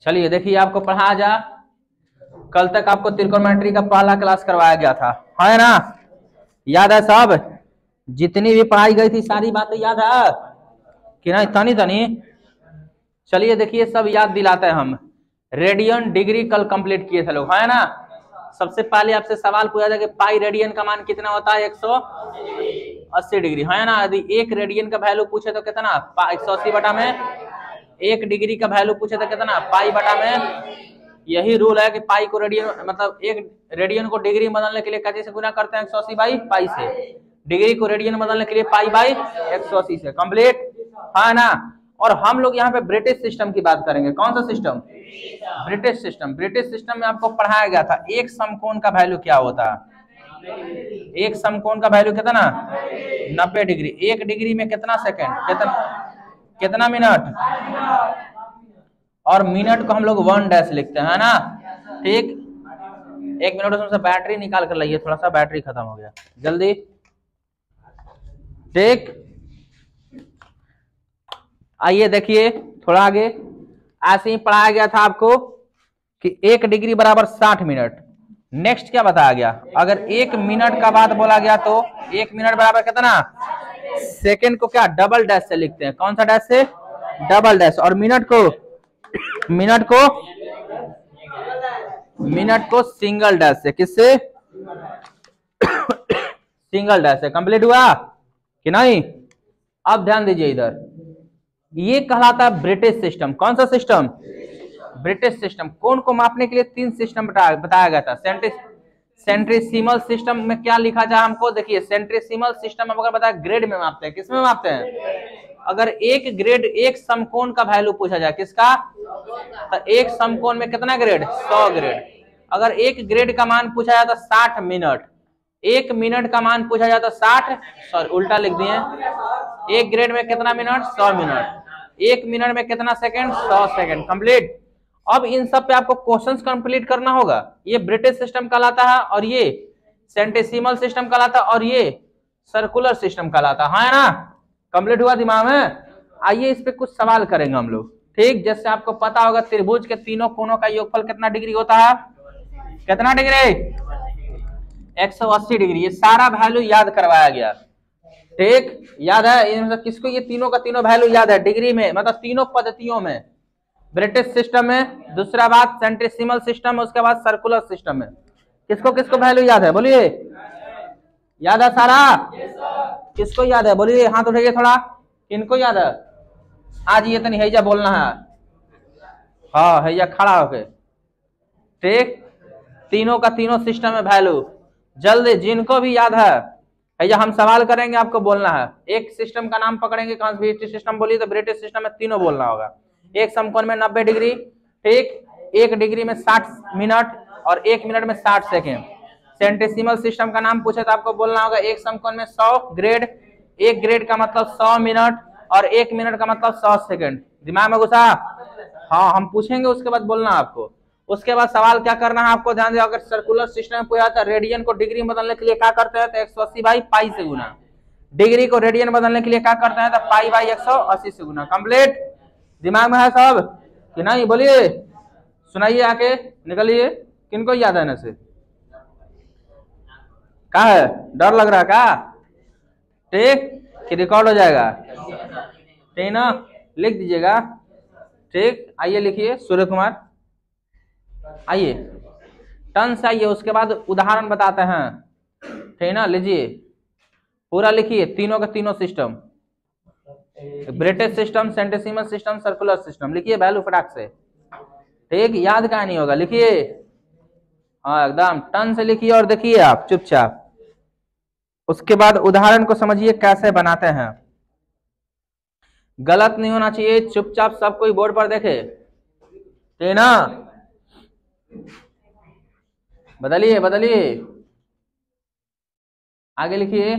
चलिए देखिए, आपको पढ़ाया जा, कल तक आपको त्रिकोणमिति का पहला क्लास करवाया गया था, है ना? याद है सब? जितनी भी पढ़ाई गई थी सारी बातें याद है कि नहीं? तनी तनी। चलिए देखिए, सब याद दिलाते हैं हम। रेडियन डिग्री कल कंप्लीट किए थे लोग, है ना? सबसे पहले आपसे सवाल पूछा था कि पाई रेडियन का मान कितना होता है? 180 डिग्री, है ना? यदि एक रेडियन का वैल्यू पूछे तो कितना? 180 बटा में। एक डिग्री का वैल्यू पूछे तो कितना? पाई बटा में। यही रूल है कि पाई को रेडियन, मतलब एक रेडियन को डिग्री बदलने के लिए कैसे से गुना करते हैं? 180 बाई पाई से। डिग्री को रेडियन बदलने के लिए पाई बाई 180 से। कंप्लीट, है ना? और हम लोग यहाँ पे ब्रिटिश सिस्टम की बात करेंगे। कौन सा system? British system. British system में आपको पढ़ाया गया था एक समकोण का वैल्यू क्या होता है? एक समकोण का वैल्यू कितना? 90 डिग्री। एक डिग्री में कितना सेकंड? कितना मिनट? और मिनट को हम लोग 1 डैश लिखते हैं, है ना? ठीक, एक मिनट उसमें से बैटरी निकाल कर लाइए, थोड़ा सा बैटरी खत्म हो गया, जल्दी। ठीक, आइए देखिए थोड़ा आगे। ऐसे ही पढ़ाया गया था आपको कि 1 डिग्री बराबर 60 मिनट। नेक्स्ट क्या बताया गया? अगर 1 मिनट का बात बोला गया तो 1 मिनट बराबर कितना? सेकंड को क्या डबल डैश से लिखते हैं? कौन सा डैश से? Double dash. और मिनट को सिंगल डैश से। किससे? सिंगल डैश से। कंप्लीट हुआ कि नहीं? अब ध्यान दीजिए इधर, ये कहलाता है ब्रिटिश सिस्टम। कौन सा सिस्टम? British system. कोण को मापने के लिए 3 सिस्टम बताया गया था। सेंट्रीसिमल सिस्टम में क्या लिखा जाए हमको? देखिए, सेंट्रीसिमल सिस्टम में अगर बताया ग्रेड में मापते हैं। किसमें मापते हैं? अगर एक ग्रेड, एक समकोण का वैल्यू पूछा जाए, किसका? तो एक समकोण में कितना ग्रेड? 100 ग्रेड। अगर एक ग्रेड का मान पूछा जाए तो 60 मिनट। एक मिनट का मान पूछा जाए तो 60, सॉरी उल्टा लिख दिए। एक ग्रेड में कितना मिनट? 100 मिनट। एक मिनट में कितना सेकंड? 100 सेकंड। कंप्लीट। अब इन सब पे आपको क्वेश्चंस कंप्लीट करना होगा। ये ब्रिटिश सिस्टम कहलाता है, और ये सेंटिसिमल सिस्टम कहलाता है, और ये सर्कुलर सिस्टम कहलाता है ना? कंप्लीट हुआ दिमाग में? आइए इस पे कुछ सवाल करेंगे हम लोग। ठीक, जैसे आपको पता होगा त्रिभुज के तीनों कोनों का योगफल कितना डिग्री होता है? कितना डिग्री? 180 डिग्री। ये सारा वैल्यू याद करवाया गया। ठीक, याद है? इनमें से किसको ये तीनों का तीनों वैल्यू याद है डिग्री में, मतलब तीनों पद्धतियों में? ब्रिटिश सिस्टम में, दूसरा बात सेंट्रीसिमल सिस्टम में, उसके बाद सर्कुलर सिस्टम में। किसको किसको वैल्यू याद है? बोलिए, याद है सारा? किसको याद है? बोलिए, हाथ उठाइए थोड़ा। किनको याद है? आज ये तो नहीं हैजा बोलना है। हाँ, हैजा खड़ा होके। ठीक, तीनों का तीनों सिस्टम में वैल्यू। जल्दी, जिनको भी याद है, हैजा हम सवाल करेंगे, आपको बोलना है। एक सिस्टम का नाम पकड़ेंगे, कौन सा ब्रिटिश सिस्टम बोलिए तो ब्रिटिश सिस्टम में तीनों बोलना होगा। एक समकोण में 90 डिग्री, ठीक, एक डिग्री में 60 मिनट, और एक मिनट में 60 सेकेंड। सेंटिसिमल सिस्टम का नाम पूछे तो आपको बोलना होगा एक समकोण में 100 ग्रेड। एक ग्रेड का मतलब 100 मिनट, और एक मिनट का मतलब 100 सेकेंड। दिमाग में घुसा? हाँ, हम पूछेंगे, उसके बाद बोलना आपको। उसके बाद सवाल क्या करना है आपको, ध्यान दे। अगर सर्कुलर सिस्टम में पूछा था रेडियन को डिग्री बदलने के लिए क्या करते हैं? तो 180 बाई पाई से गुना। डिग्री को रेडियन बदलने के लिए क्या करते हैं? तो पाई बाई 180 से गुना। कंप्लीट, दिमाग में है सब कि नहीं? बोलिए, सुनाइए, आके निकलिए। किनको याद है? न से क्या है? डर लग रहा क्या? ठीक, कि रिकॉर्ड हो जाएगा? ठीक ना, लिख दीजिएगा। ठीक, आइए लिखिए। सूर्य कुमार, आइए टन से आइए, उसके बाद उदाहरण बताते हैं। ठीक ना, लीजिए पूरा लिखिए। तीनों का तीनों system, British system, centesimal system, circular system, लिखिए वैल्यू फटाक से। ठीक, याद का नहीं होगा, लिखिए। हाँ, एकदम टन से लिखिए, और देखिए आप चुपचाप। उसके बाद उदाहरण को समझिए कैसे बनाते हैं। गलत नहीं होना चाहिए, चुपचाप सब कोई बोर्ड पर देखे। ठीक ना, बदलिए बदलिए, आगे लिखिए।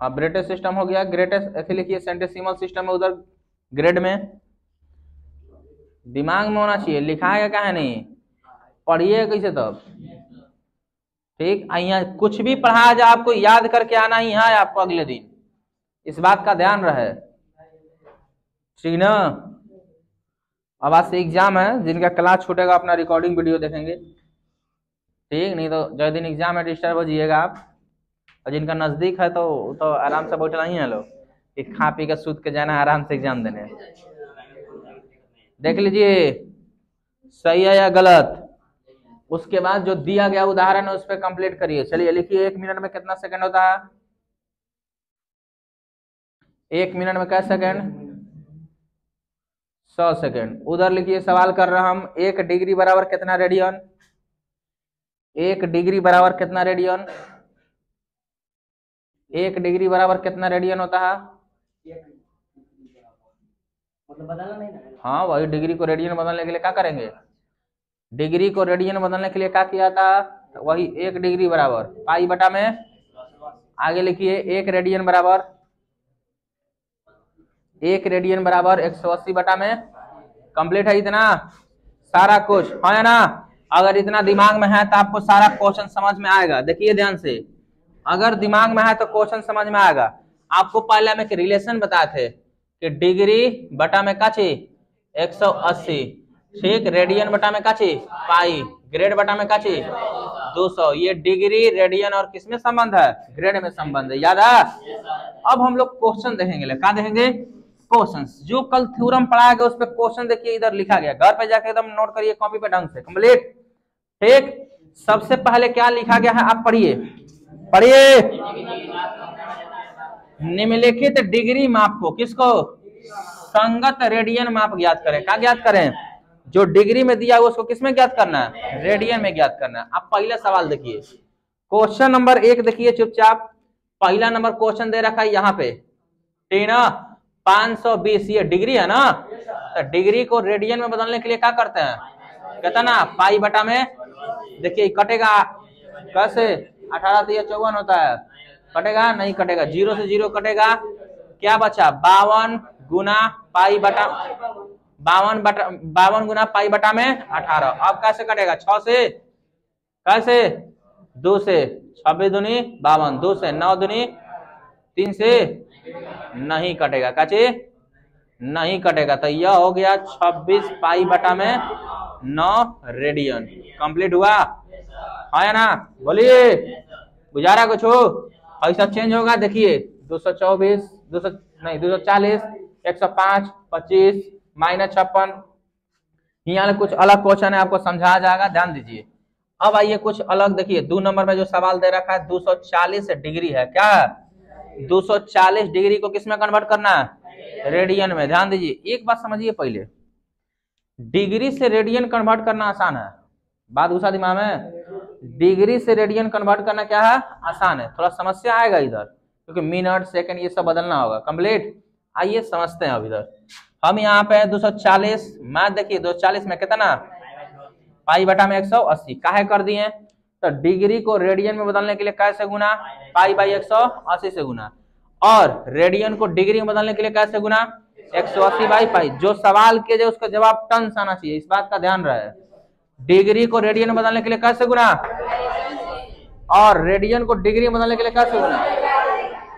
हाँ, ब्रिटिश सिस्टम हो गया। ग्रेटेस्ट ऐसे लिखिए। सेंटिसिमल सिस्टम में उधर ग्रेड में। दिमाग में होना चाहिए, लिखाएगा क्या है? नहीं पढ़िए कैसे तब? ठीक, यहाँ कुछ भी पढ़ाया जाए आपको याद करके आना ही है आपको अगले दिन, इस बात का ध्यान रहे। ठीक ना, अब आज से एग्जाम है, जिनका क्लास छूटेगा अपना रिकॉर्डिंग वीडियो देखेंगे, ठीक, नहीं तो जो दिन एग्जाम है डिस्टर्ब हो जाइएगा आप। और जिनका नजदीक है तो आराम से बैठना ही है लोग, कि खा पी के सूत के जाना आराम से एग्जाम देने। देख लीजिए सही है या गलत। उसके बाद जो दिया गया उदाहरण है उस पर कंप्लीट करिए। चलिए लिखिए, 1 मिनट में कितना सेकंड होता है? 1 मिनट में क्या सेकंड? 100 सेकंड। उधर लिखिए, सवाल कर रहा हम, 1 डिग्री बराबर कितना रेडियन? 1 डिग्री बराबर कितना रेडियन? 1 डिग्री बराबर कितना रेडियन होता है? मतलब बदलना नहीं ना? हाँ, वही डिग्री को रेडियन बदलने के लिए क्या करेंगे? डिग्री को रेडियन बदलने के लिए क्या किया था? वही 1 डिग्री बराबर पाई बटा में, आगे लिखिए 1 रेडियन बराबर 180 बटा में। कंप्लीट है इतना सारा कुछ, है ना? अगर इतना दिमाग में है तो आपको सारा क्वेश्चन समझ में आएगा। देखिए ध्यान से, अगर दिमाग में है तो क्वेश्चन समझ में आएगा। आपको पहले हम एक रिलेशन बताए थे कि डिग्री बटा में का ची 180, ठीक, रेडियन बटा में का ची पाई, ग्रेड बटा में का ची 200। ये डिग्री रेडियन और किसमें संबंध है? ग्रेड में संबंध है, याद है? अब हम लोग क्वेश्चन देखेंगे। क्या देखेंगे? क्वेश्चंस। जो कल थ्योरम पढ़ाया गया उस पर क्वेश्चन देखिए, इधर लिखा गया, घर पे जाके एकदम नोट करिए कॉपी पे ढंग से। कंप्लीट, ठीक। सबसे पहले क्या लिखा गया है आप पढ़िए, पढ़िए। निम्नलिखित डिग्री माप को, किसको? संगत रेडियन माप ज्ञात करें। क्या ज्ञात करें? जो डिग्री में दिया हुआ उसको किसमें ज्ञात करना है? रेडियन में ज्ञात करना है। अब पहला सवाल देखिए, क्वेश्चन नंबर 1 देखिए चुपचाप। पहला नंबर क्वेश्चन दे रखा है यहाँ पे, ठीक ना, 520, ये डिग्री है ना, तो डिग्री को रेडियन में बदलने के लिए क्या करते हैं? कहता ना पाई बटा में, देखिए कटेगा कैसे? 18 तो ये 54 होता है, कटेगा नहीं? कटेगा, 0 से 0 कटेगा, क्या बचा? 52 गुना पाई बटा 52 गुना पाई बटा में 18। अब कैसे कटेगा? 6 से, कैसे? 2 से, 26 दूनी 52, 2 से 9 दूनी 3 से, नहीं कटेगा, काचे नहीं कटेगा। तो यह हो गया 26 पाई बटा में 9 रेडियन। कंप्लीट हुआ है ना? बोलिए, गुजारा कुछ हो? ऐसा चेंज होगा, देखिए 224, 240, 105, 25, -56। यहाँ कुछ अलग क्वेश्चन है, आपको समझाया जाएगा, ध्यान दीजिए। अब आइए कुछ अलग देखिए, 2 नंबर में जो सवाल दे रखा है 240 डिग्री है। क्या? 240 डिग्री को किसमें कन्वर्ट करना है? रेडियन में। ध्यान दीजिए, एक बात समझिए पहले, डिग्री से रेडियन कन्वर्ट करना आसान है, बात घुसा दिमाग में। डिग्री से रेडियन कन्वर्ट करना क्या है? आसान है। थोड़ा समस्या आएगा इधर, क्योंकि मिनट सेकंड ये सब बदलना होगा। कंप्लीट, आइए समझते हैं। अब इधर हम यहाँ पे 240, मैथ देखिए 240 में कितना? पाई बटा में 180। काहे कर दिए? तो डिग्री को रेडियन में बदलने के लिए कैसे गुना? पाई बाई 180 से गुना। और रेडियन को डिग्री में बदलने के लिए कैसे गुना? 180 बाई पाई। जो सवाल किए जाए उसका जवाब टन आना चाहिए, इस बात का ध्यान रहे। डिग्री को रेडियन में बदलने के लिए कैसे गुना? और रेडियन को डिग्री में बदलने के लिए कैसे गुना?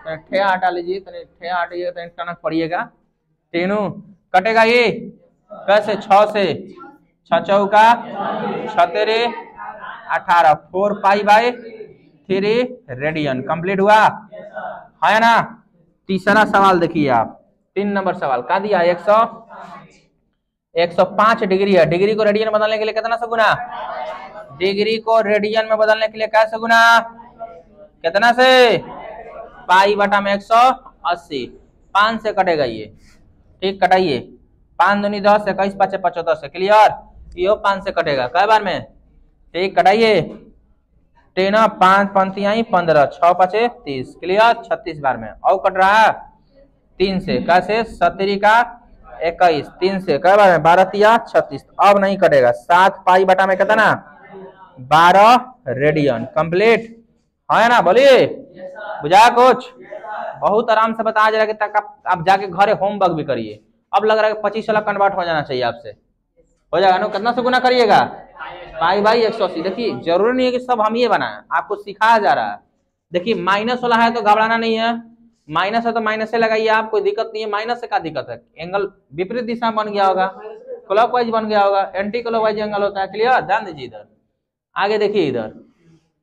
ठे हटा लीजिए, ठे हटाइए, टनक पड़िएगा, तीनों कटेगा। ये कैसे? 6 से 6 चौका 6 तेरे 18, 4 पाई बाई 3 रेडियन। कंप्लीट हुआ है ना? तीसरा सवाल देखिए आप, 3 नंबर सवाल का दिया? 105 डिग्री है। डिग्री को रेडियन में बदलने के लिए कितना से गुना? डिग्री को रेडियन में बदलने के लिए कैसे गुना? कितना से? पाई बटा में 180। 5 से कटेगा ये, ठीक, कटाइए। 5 दूनी 10, 21 5 75 से, क्लियर? ये 5 से कटेगा, कई बार में, ठीक, कटाइए। 10 5 पंक्तियां 15, 6 5 30, क्लियर? 36 बार में। और कट रहा है 3 से, कैसे? 17 का 21, 3 से, कई बार में? 12 तिया 36। अब नहीं कटेगा। 7 पाई बटा में कितना? 12 रेडियन। कंप्लीट है ना? बोलिए, बुझा कुछ? बहुत आराम से बताया जा रहा है, तक आप जाके घरे होमवर्क भी करिए। अब लग रहा है 25 वाला कन्वर्ट हो जाना चाहिए आपसे, हो जाएगा ना? कितना से गुना करिएगा? Pi by 180। देखिए जरूरी नहीं है कि सब हम ये बनाए, आपको सिखाया जा रहा है। देखिए माइनस वाला है तो घबराना नहीं है, माइनस है तो माइनस से लगाइए आप, कोई दिक्कत नहीं है। माइनस से क्या दिक्कत है? एंगल विपरीत दिशा में बन गया होगा, क्लॉकवाइज बन गया होगा, एंटी क्लॉकवाइज एंगल होता है। क्लियर, ध्यान दीजिए इधर। आगे देखिए इधर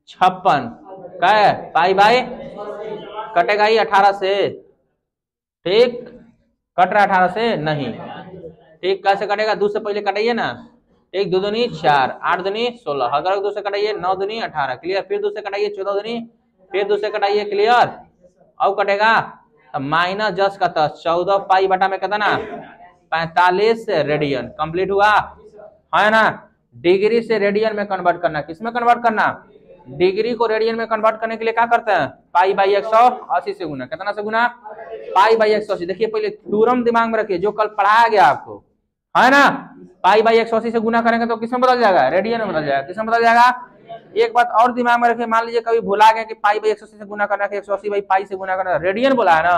56 क्या है, पाई बाई कटेगा ही 18 से, ठीक, कट रहा 18 से नहीं, ठीक, कैसे कटेगा, 2 से पहले कटाइए ना, ठीक, 2 दूनी 4, 8 दूनी 16, अगर 2 से कटाइए 9 दूनी 18, क्लियर, फिर 2 से कटाइए 14 दूनी, फिर 2 से कटाइए, क्लियर, अब कटेगा माइनस 10 का 10, 14 पाई बटा में कितना 45 रेडियन। कंप्लीट हुआ है ना। डिग्री से रेडियन में कन्वर्ट करना, किस में कन्वर्ट करना, डिग्री को रेडियन में कन्वर्ट करने के लिए क्या करते हैं, पाई बाई 180 से गुना, कितना से गुना, पाई बाई 180। देखिए पहले थ्योरम दिमाग में रखिए, जो कल पढ़ाया गया आपको, है ना, पाई बाई 180 से गुना करेंगे तो किसमें बदल जाएगा, रेडियन में बदल जाएगा, किसमें बदल जाएगा। एक बात और दिमाग में रखिए, मान लीजिए कभी भुला गया कि पाई बाई 180 से गुना करना है, 180 बाई पाई से गुना करना है, रेडियन बोला है ना,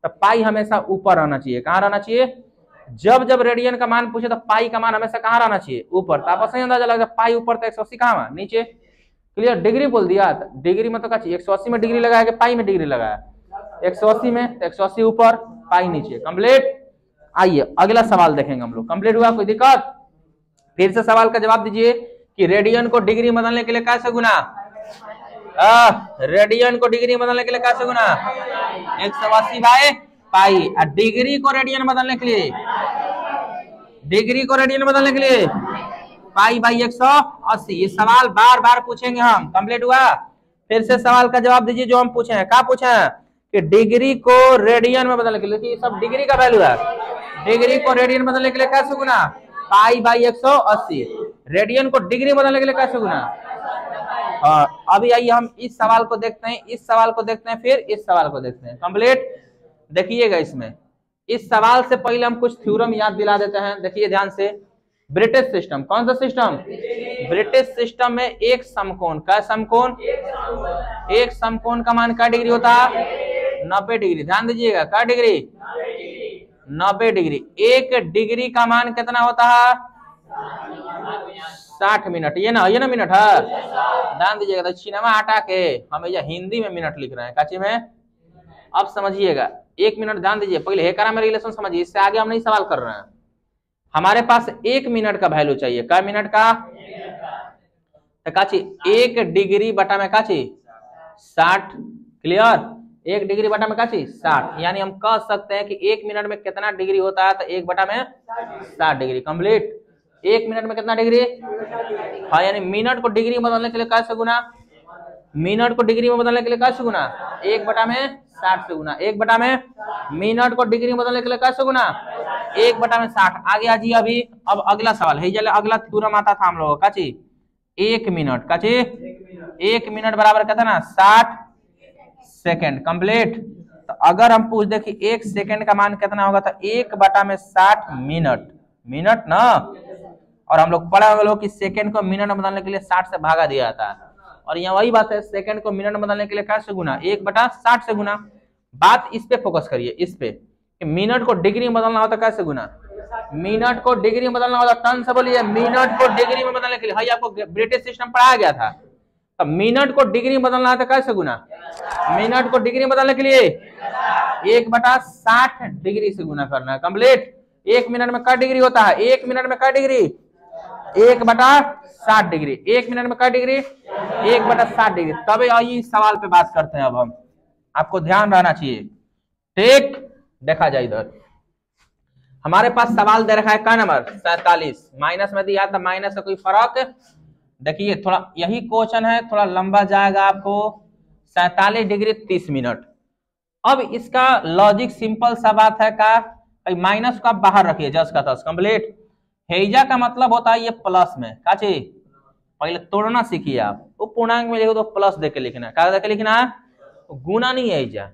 तो पाई हमेशा ऊपर रहना चाहिए। कहाँ रहना चाहिए, जब जब रेडियन का मान पूछे तो पाई का मान हमेशा कहाँ रहना चाहिए, ऊपर। तो आपको सही अंदाजा लगा, पाई ऊपर तो 180 कहाँ नीचे। क्लियर, डिग्री बोल दिया, डिग्री में तो क्या चाहिए, 180 में डिग्री लगाया कि पाई में डिग्री लगाया, 180 में, तो 180 ऊपर पाई नीचे। कंप्लीट। आइए अगला सवाल देखेंगे हम लोग। कंप्लीट हुआ, कोई दिक्कत, फिर से सवाल का जवाब दीजिए कि रेडियन को डिग्री में बदलने के लिए कैसे गुना, रेडियन को डिग्री में बदलने के लिए कैसे गुना, 180 बाय पाई। डिग्री को रेडियन बदलने के लिए, डिग्री को रेडियन बदलने के लिए पाई बाई 180। ये सवाल बार बार पूछेंगे हम। कंप्लीट हुआ, फिर से सवाल का जवाब दीजिए जो हम पूछे हैं। क्या पूछे हैं कि डिग्री को रेडियन में बदलने के लिए, ये सब डिग्री का वैल्यू है, डिग्री को रेडियन बदलने के लिए कैसे गुना, पाई बाई 180। रेडियन को डिग्री बदलने के लिए कैसे गुना। अभी आइए हम इस सवाल को देखते हैं, इस सवाल को देखते हैं, फिर इस सवाल को देखते हैं। कंप्लीट। देखिएगा इसमें, इस सवाल से पहले हम कुछ थ्योरम याद दिला देते हैं। देखिए ध्यान से, ब्रिटिश सिस्टम, कौन सा सिस्टम, ब्रिटिश सिस्टम में एक समकोण, क्या समकोण, एक समकोण का मान क्या डिग्री होता है, 90 डिग्री। ध्यान दीजिएगा, क्या डिग्री, 90 डिग्री। एक डिग्री का मान कितना होता है, 60 मिनट। ये ना मिनट है, ध्यान दीजिएगा। तो सिनेमा हटा के हम हिंदी में मिनट लिख रहे हैं, काची में। अब समझिएगा, 1 मिनट, ध्यान दीजिए, पहले हेकरा में रिलेशन समझिए, इससे आगे हम नहीं सवाल कर रहे हैं। हमारे पास 1 मिनट का वैल्यू चाहिए, क्या मिनट का, तो काची 1 डिग्री बटा में काची 60। क्लियर, 1 डिग्री बटा में काची 60, यानी हम कह सकते हैं कि 1 मिनट में कितना डिग्री होता है, तो 1 बटा में 60 डिग्री। कंप्लीट। 1 मिनट में कितना डिग्री, हाँ, यानी मिनट को डिग्री में बदलने के लिए कैसे गुना, मिनट को डिग्री में बदलने के लिए कैसे गुना, 1 बटा में 60 से गुना, 1 बटा में, मिनट को डिग्री में बदलने के लिए कैसे गुना, 1 बटा में 60। आगे आ जी अभी। अब अगला सवाल है, अगला थ्योरम आता था हम लोगों का, 1 मिनट का, 1 मिनट बराबर कहता ना 60 सेकेंड। कंप्लीट। तो अगर हम पूछ दे कि 1 सेकेंड का मान कितना होगा, तो 1 बटा में 60 मिनट, मिनट ना। और हम लोग पढ़ा लोग कि सेकेंड को मिनट में बदलने के लिए 60 से भागा दिया जाता है, और यहाँ वही बात है, सेकेंड को मिनट में बदलने के लिए कैसे गुना, 1 बटा 60 से गुना। बात इस पे फोकस करिए, इस पे कि मिनट को डिग्री में बदलना होता कैसे गुना, मिनट को डिग्री में बदलना होता, टन से बोलिए, मिनट को डिग्री में बदलने के लिए, आपको ब्रिटिश सिस्टम पढ़ाया गया था, तो मिनट को डिग्री में बदलना होता कैसे गुना, मिनट को डिग्री में बदलने के लिए 1 बटा 60 डिग्री से गुना करना है। कंप्लीट। 1 मिनट में क्या डिग्री होता है, 1 मिनट में क्या डिग्री, 1 बटा 60 डिग्री। 1 मिनट में क्या डिग्री, 1 बटा 60 डिग्री। तब आइए इस सवाल पे बात करते हैं। अब हम, आपको ध्यान रहना चाहिए, ठीक। देखा जाए इधर हमारे पास सवाल दे रखा है, क्या नंबर 47, माइनस में दिया था, माइनस का कोई फर्क। देखिए थोड़ा यही क्वेश्चन है, थोड़ा लंबा जाएगा आपको, 47 डिग्री 30 मिनट। अब इसका लॉजिक सिंपल सा बात है, का माइनस को आप बाहर रखिए, 10 का 10। कंप्लीट। हेजा का मतलब होता है ये प्लस में, का चीज पहले तोड़ना सीखिए आप। वो पूर्णांक में लिखो तो प्लस देके लिखना है, क्या देके लिखना है, गुना नहीं है हेजा।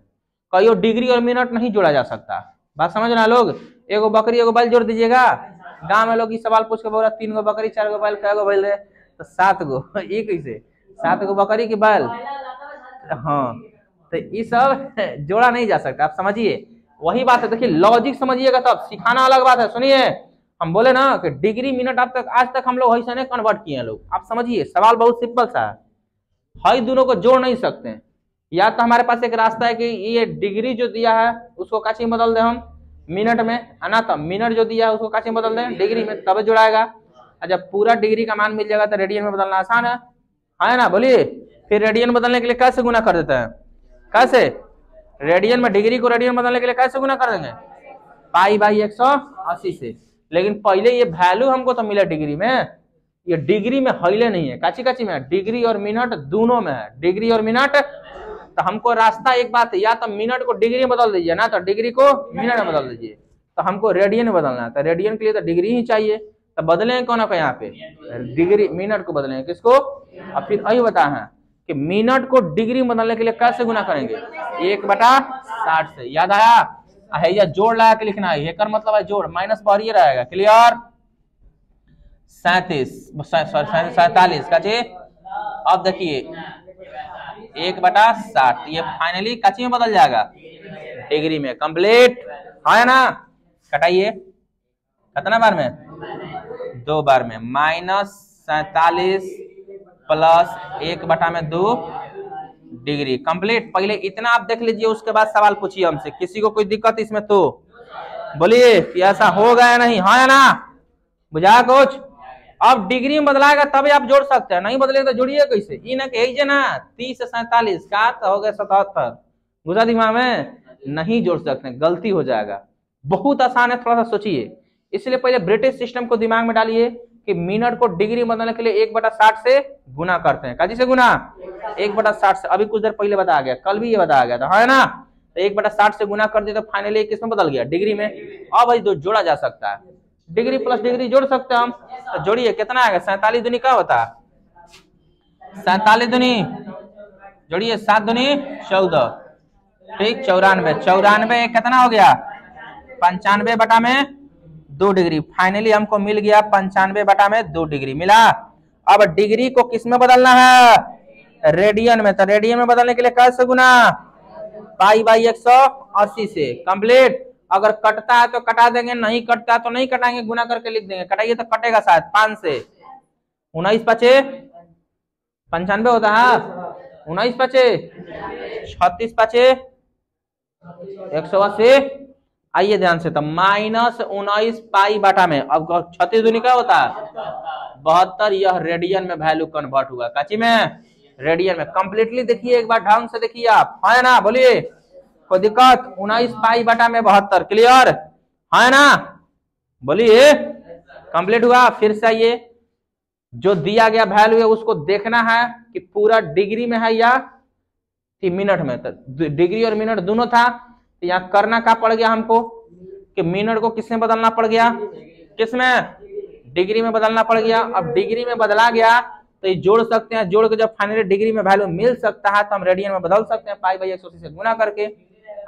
कई डिग्री और मिनट नहीं जोड़ा जा सकता, बात समझ रहे लोग। एगो बकरी एगो बैल जोड़ दीजिएगा, गांव में लोग इस सवाल पूछ के बोला 3 गो बकरी 4 गो बैल, कै गो बैल रहे, तो 7 गो। ये कैसे 7 गो बकरी की बैल, हाँ, तो ये सब जोड़ा नहीं जा सकता, आप समझिए। वही बात है, देखिए लॉजिक समझिएगा तब, सिखाना अलग बात है। सुनिए, हम बोले ना कि डिग्री मिनट आज तक हम लोग ऐसा नहीं कन्वर्ट किए हैं लोग, आप समझिए। सवाल बहुत सिंपल सा है, दोनों को जोड़ नहीं सकते। या तो हमारे पास एक रास्ता है कि ये डिग्री जो दिया है उसको काची में बदल दे हम, मिनट में है ना, तो मिनट जो दिया है उसको कैसे बदल दें, डिग्री में, तब जुड़ाएगा। और जब पूरा डिग्री का मान मिल जाएगा तो रेडियन में बदलना आसान है ना, बोलिए। फिर रेडियन बदलने के लिए कैसे गुना कर देते हैं, कैसे, रेडियन में डिग्री को रेडियन बदलने के लिए कैसे गुना कर देंगे, पाई बाई 180 से। लेकिन पहले ये वैल्यू हमको तो मिला डिग्री में, ये डिग्री में हिले नहीं है, काची काची में, डिग्री और मिनट दोनों में है, डिग्री और मिनट। तो हमको रास्ता एक बात है, या तो मिनट को डिग्री में बदल दीजिए ना, तो डिग्री को मिनट में बदल दीजिए। तो हमको रेडियन में बदलना है, तो रेडियन के लिए तो डिग्री ही चाहिए, तो बदलेंगे कौन को, यहाँ पे डिग्री, मिनट को बदलेंगे, किसको। अब फिर यही बता है कि मिनट को डिग्री में बदलने के लिए कैसे गुना करेंगे, 1/60 से। याद आया है, या जोड़ लगा के लिखना है, कर मतलब है जोड़, माइनस बाहर ही रहेगा, क्लियर। 47 का चे। अब देखिए 1/60 ये फाइनली कची में बदल जाएगा, डिग्री में, कंप्लीट है ना। कटाइए, कितना बार में, 2 बार में, -47 प्लस 1/2 डिग्री, कंप्लीट। पहले इतना आप देख लीजिए, उसके बाद सवाल पूछिए हमसे, किसी को कोई दिक्कत इसमें तो बोलिए कि ऐसा हो गया नहीं, हाँ या ना, बुझा कुछ। अब डिग्री में बदलाएगा तभी आप जोड़ सकते हैं, नहीं बदलेगा तो जोड़िए कैसे, ई ना कहिए ना 30 से 47 का तो हो गया 77, गुजा दिमाग में नहीं जोड़ सकते, गलती हो जाएगा। बहुत आसान है, थोड़ा सा सोचिए। इसलिए पहले ब्रिटिश सिस्टम को दिमाग में डालिए कि मिनट को डिग्री बदलने के लिए 1/60 से गुना करते हैं, काजी से गुना, 1/60 से। अभी कुछ देर पहले बताया गया, कल भी ये बताया गया था, है ना। तो 1/60 से गुना कर दिए तो फाइनली किस में बदल गया, डिग्री में। अब भाई दो जोड़ा जा सकता है, डिग्री प्लस डिग्री जोड़ सकते हैं हम, तो जोड़िए, कितना आएगा, 47 दूनी क्या होता है, 47 दूनी जोड़िए, 7 दूनी 14, ठीक, 94 कितना हो गया, 95/2 डिग्री। फाइनली हमको मिल गया 95/2 डिग्री मिला। अब डिग्री को किस में बदलना है, रेडियन में, तो रेडियन में बदलने के लिए कैसे गुना, पाई बाई 180 से, कंप्लीट। अगर कटता है तो कटा देंगे, नहीं कटता है तो नहीं कटाएंगे, गुना करके लिख देंगे। कटाइए तो कटेगा शायद, 5 से 19 पचे 95 होता है, 19 पचे 36 पचे 180। आइए ध्यान से, तो -19 पाई बाटा में, अब 36 दूनी क्या होता है 72, यह रेडियन में वैल्यू कन्वर्ट हुआ, काची में, रेडियन में। कंप्लीटली देखिए, एक बार ढंग से देखिए आप, है ना, बोलिए कोई दिक्कत, 19 पाई बाटा में 72, क्लियर है ना, बोलिए कंप्लीट हुआ। फिर से आइए, जो दिया गया वैल्यू है उसको देखना है कि पूरा डिग्री में है या कि मिनट में, तो डिग्री और मिनट दोनों था। तो यहाँ करना क्या पड़ गया हमको कि मिनट को किसमें बदलना पड़ गया, किसमें, डिग्री में बदलना पड़ गया। अब डिग्री में बदला गया तो ये जोड़ सकते हैं, जोड़ के जब फाइनली डिग्री में वैल्यू मिल सकता है तो हम रेडियन में बदल सकते हैं, पाई बाई 180 से गुना करके।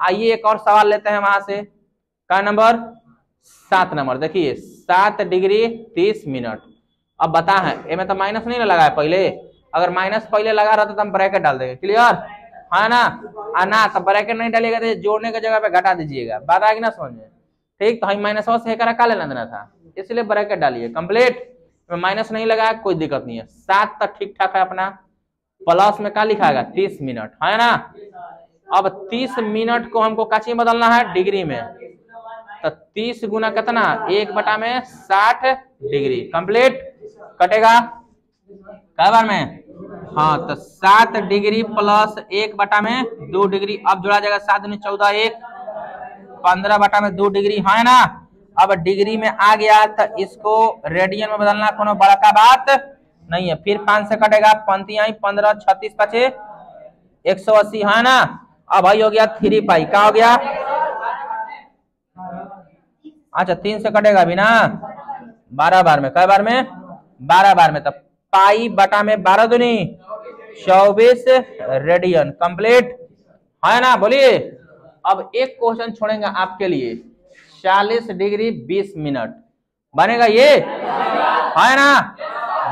आइए एक और सवाल लेते हैं वहां से, का नंबर 7 नंबर, देखिए 7 डिग्री 30 मिनट। अब बता है, इसमें तो माइनस नहीं लगा है पहले, अगर माइनस पहले लगा रहा तो हम ब्रैकेट डाल देंगे, क्लियर है ना। ना तो ब्रैकेट नहीं डालेगा तो जोड़ने की जगह पे घटा दीजिएगा, बात आएगी ना समझ में, ठीक। तो हम माइनस से का लेना देना था, इसलिए ब्रैकेट डालिए, कंप्लीट। माइनस नहीं लगा, कोई दिक्कत नहीं है, 7 तक ठीक ठाक है अपना। प्लस में क्या लिखाएगा 30 मिनट, है ना। अब 30 मिनट को हमको काची बदलना है, डिग्री में, तो 30 गुना कितना, 1/60 डिग्री, कंप्लीट। कटेगा क्या बार में, हाँ, तो 7 डिग्री प्लस 1/2 डिग्री। अब जोड़ा जाएगा 7 दूनी 14, 1 15/2 डिग्री, है ना। अब डिग्री में आ गया तो इसको रेडियन में बदलना कोनो बड़ा का बात नहीं है। फिर 5 से कटेगा, 15 36 पचे 180, है ना। अब भाई हो गया 3 पाई, क्या हो गया, अच्छा 3 से कटेगा भी ना, 12 बार में, कई बार में, 12 बार में, तब पाई बटा में 12 दूनी 24 रेडियन, कंप्लीट है ना। बोलिए, अब एक क्वेश्चन छोड़ेंगे आपके लिए, 40 डिग्री 20 मिनट बनेगा ये, है ना,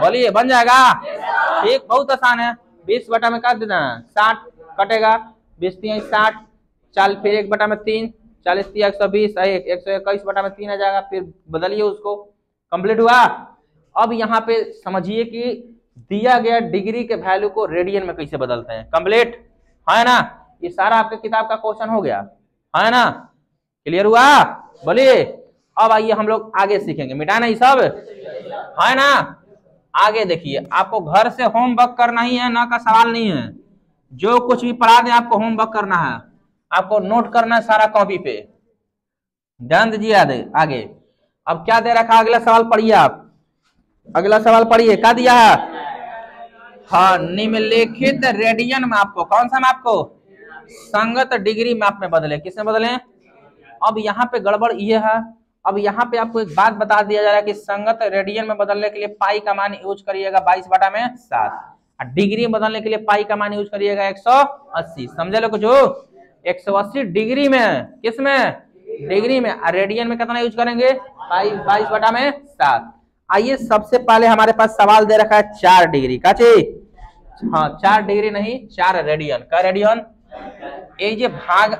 बोलिए बन जाएगा, ठीक, बहुत आसान है। 20 बटा में काट देना, 60 कटेगा, 20 3 60, 40 फिर 1/3, 40 3 120, 121/3 आ जाएगा, फिर बदलिए उसको, कंप्लीट हुआ। अब यहाँ पे समझिए कि दिया गया डिग्री के वैल्यू को रेडियन में कैसे बदलते हैं, कंप्लीट है ना। ये सारा आपके किताब का क्वेश्चन हो गया, है ना, क्लियर हुआ। बोलिए। अब आइए हम लोग आगे सीखेंगे, मिटाना ही सब है ना। आगे देखिए, आपको घर से होमवर्क करना ही है, ना का सवाल नहीं है। जो कुछ भी पढ़ा दें आपको होमवर्क करना है, आपको नोट करना है सारा कॉपी पे। ध्यान दीजिए आगे। अब क्या दे रखा, अगला सवाल पढ़िए आप। अगला सवाल पढ़िए, क्या दिया है? हाँ, निम्नलिखित रेडियन माप को, कौन सा माप को? संगत डिग्री माप में बदले। किसमें बदले? अब यहाँ पे गड़बड़ ये है, अब यहाँ पे आपको एक बात बता दिया जा रहा है कि संगत रेडियन में बदलने के लिए पाई का मान यूज करिएगा 22/7, डिग्री में बदलने के लिए पाई का मान यूज करिएगा 180। समझे लोग कुछ? 180 डिग्री में, किसमें? डिग्री में। रेडियन में कितना यूज करेंगे? 22/7। आइए, सबसे पहले हमारे पास सवाल दे रखा है 4 डिग्री का चीज। हाँ, 4 डिग्री नहीं, 4 रेडियन का। रेडियन ये भाग,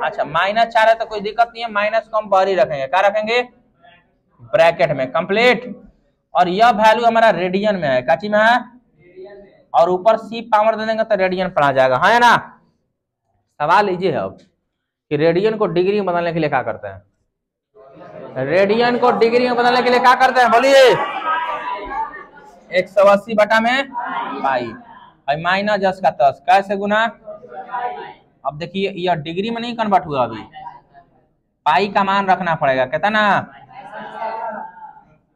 अच्छा -4 है तो कोई दिक्कत नहीं है, माइनस को हम बाहर ही रखेंगे। क्या रखेंगे? ब्रैकेट में, कंप्लीट। और यह वैल्यू हमारा रेडियन में है, काची में है, और ऊपर सी पावर दे देंगे तो रेडियन पढ़ा जाएगा, है ना। सवाल लीजिए अब कि रेडियन को डिग्री में बदलने के लिए क्या करते हैं? रेडियन को डिग्री में बदलने के लिए क्या करते हैं? बोलिए। 180/पाई, माइनस 10 का 10 कैसे गुना? अब देखिए, यह डिग्री में नहीं कन्वर्ट हुआ, अभी पाई का मान रखना पड़ेगा। कितना?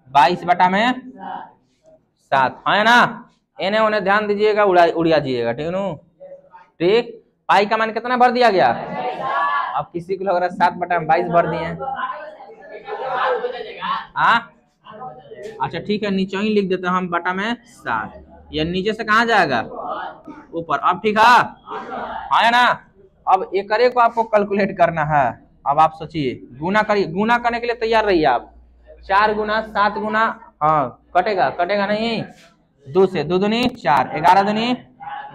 22/7, है ना। इन्हें उन्हें ध्यान दीजिएगा, उड़िया दीजिएगा, ठीक है। ठीक, पाई का मान कितना भर दिया गया? अब किसी को लग रहा है 7/22 भर दिए। हाँ, अच्छा ठीक है, नीचे ही लिख देते हैं हम, बटा में 7। यह नीचे से कहाँ जाएगा? ऊपर। अब ठीक है ना। अब एकरे को आपको कैलकुलेट करना है। अब आप सोचिए, गुना करिए, गुना करने के लिए तैयार रहिए आप। 4 गुना 7 गुना, हाँ कटेगा नहीं, 2 से 2 दूनी 4, 11 दूनी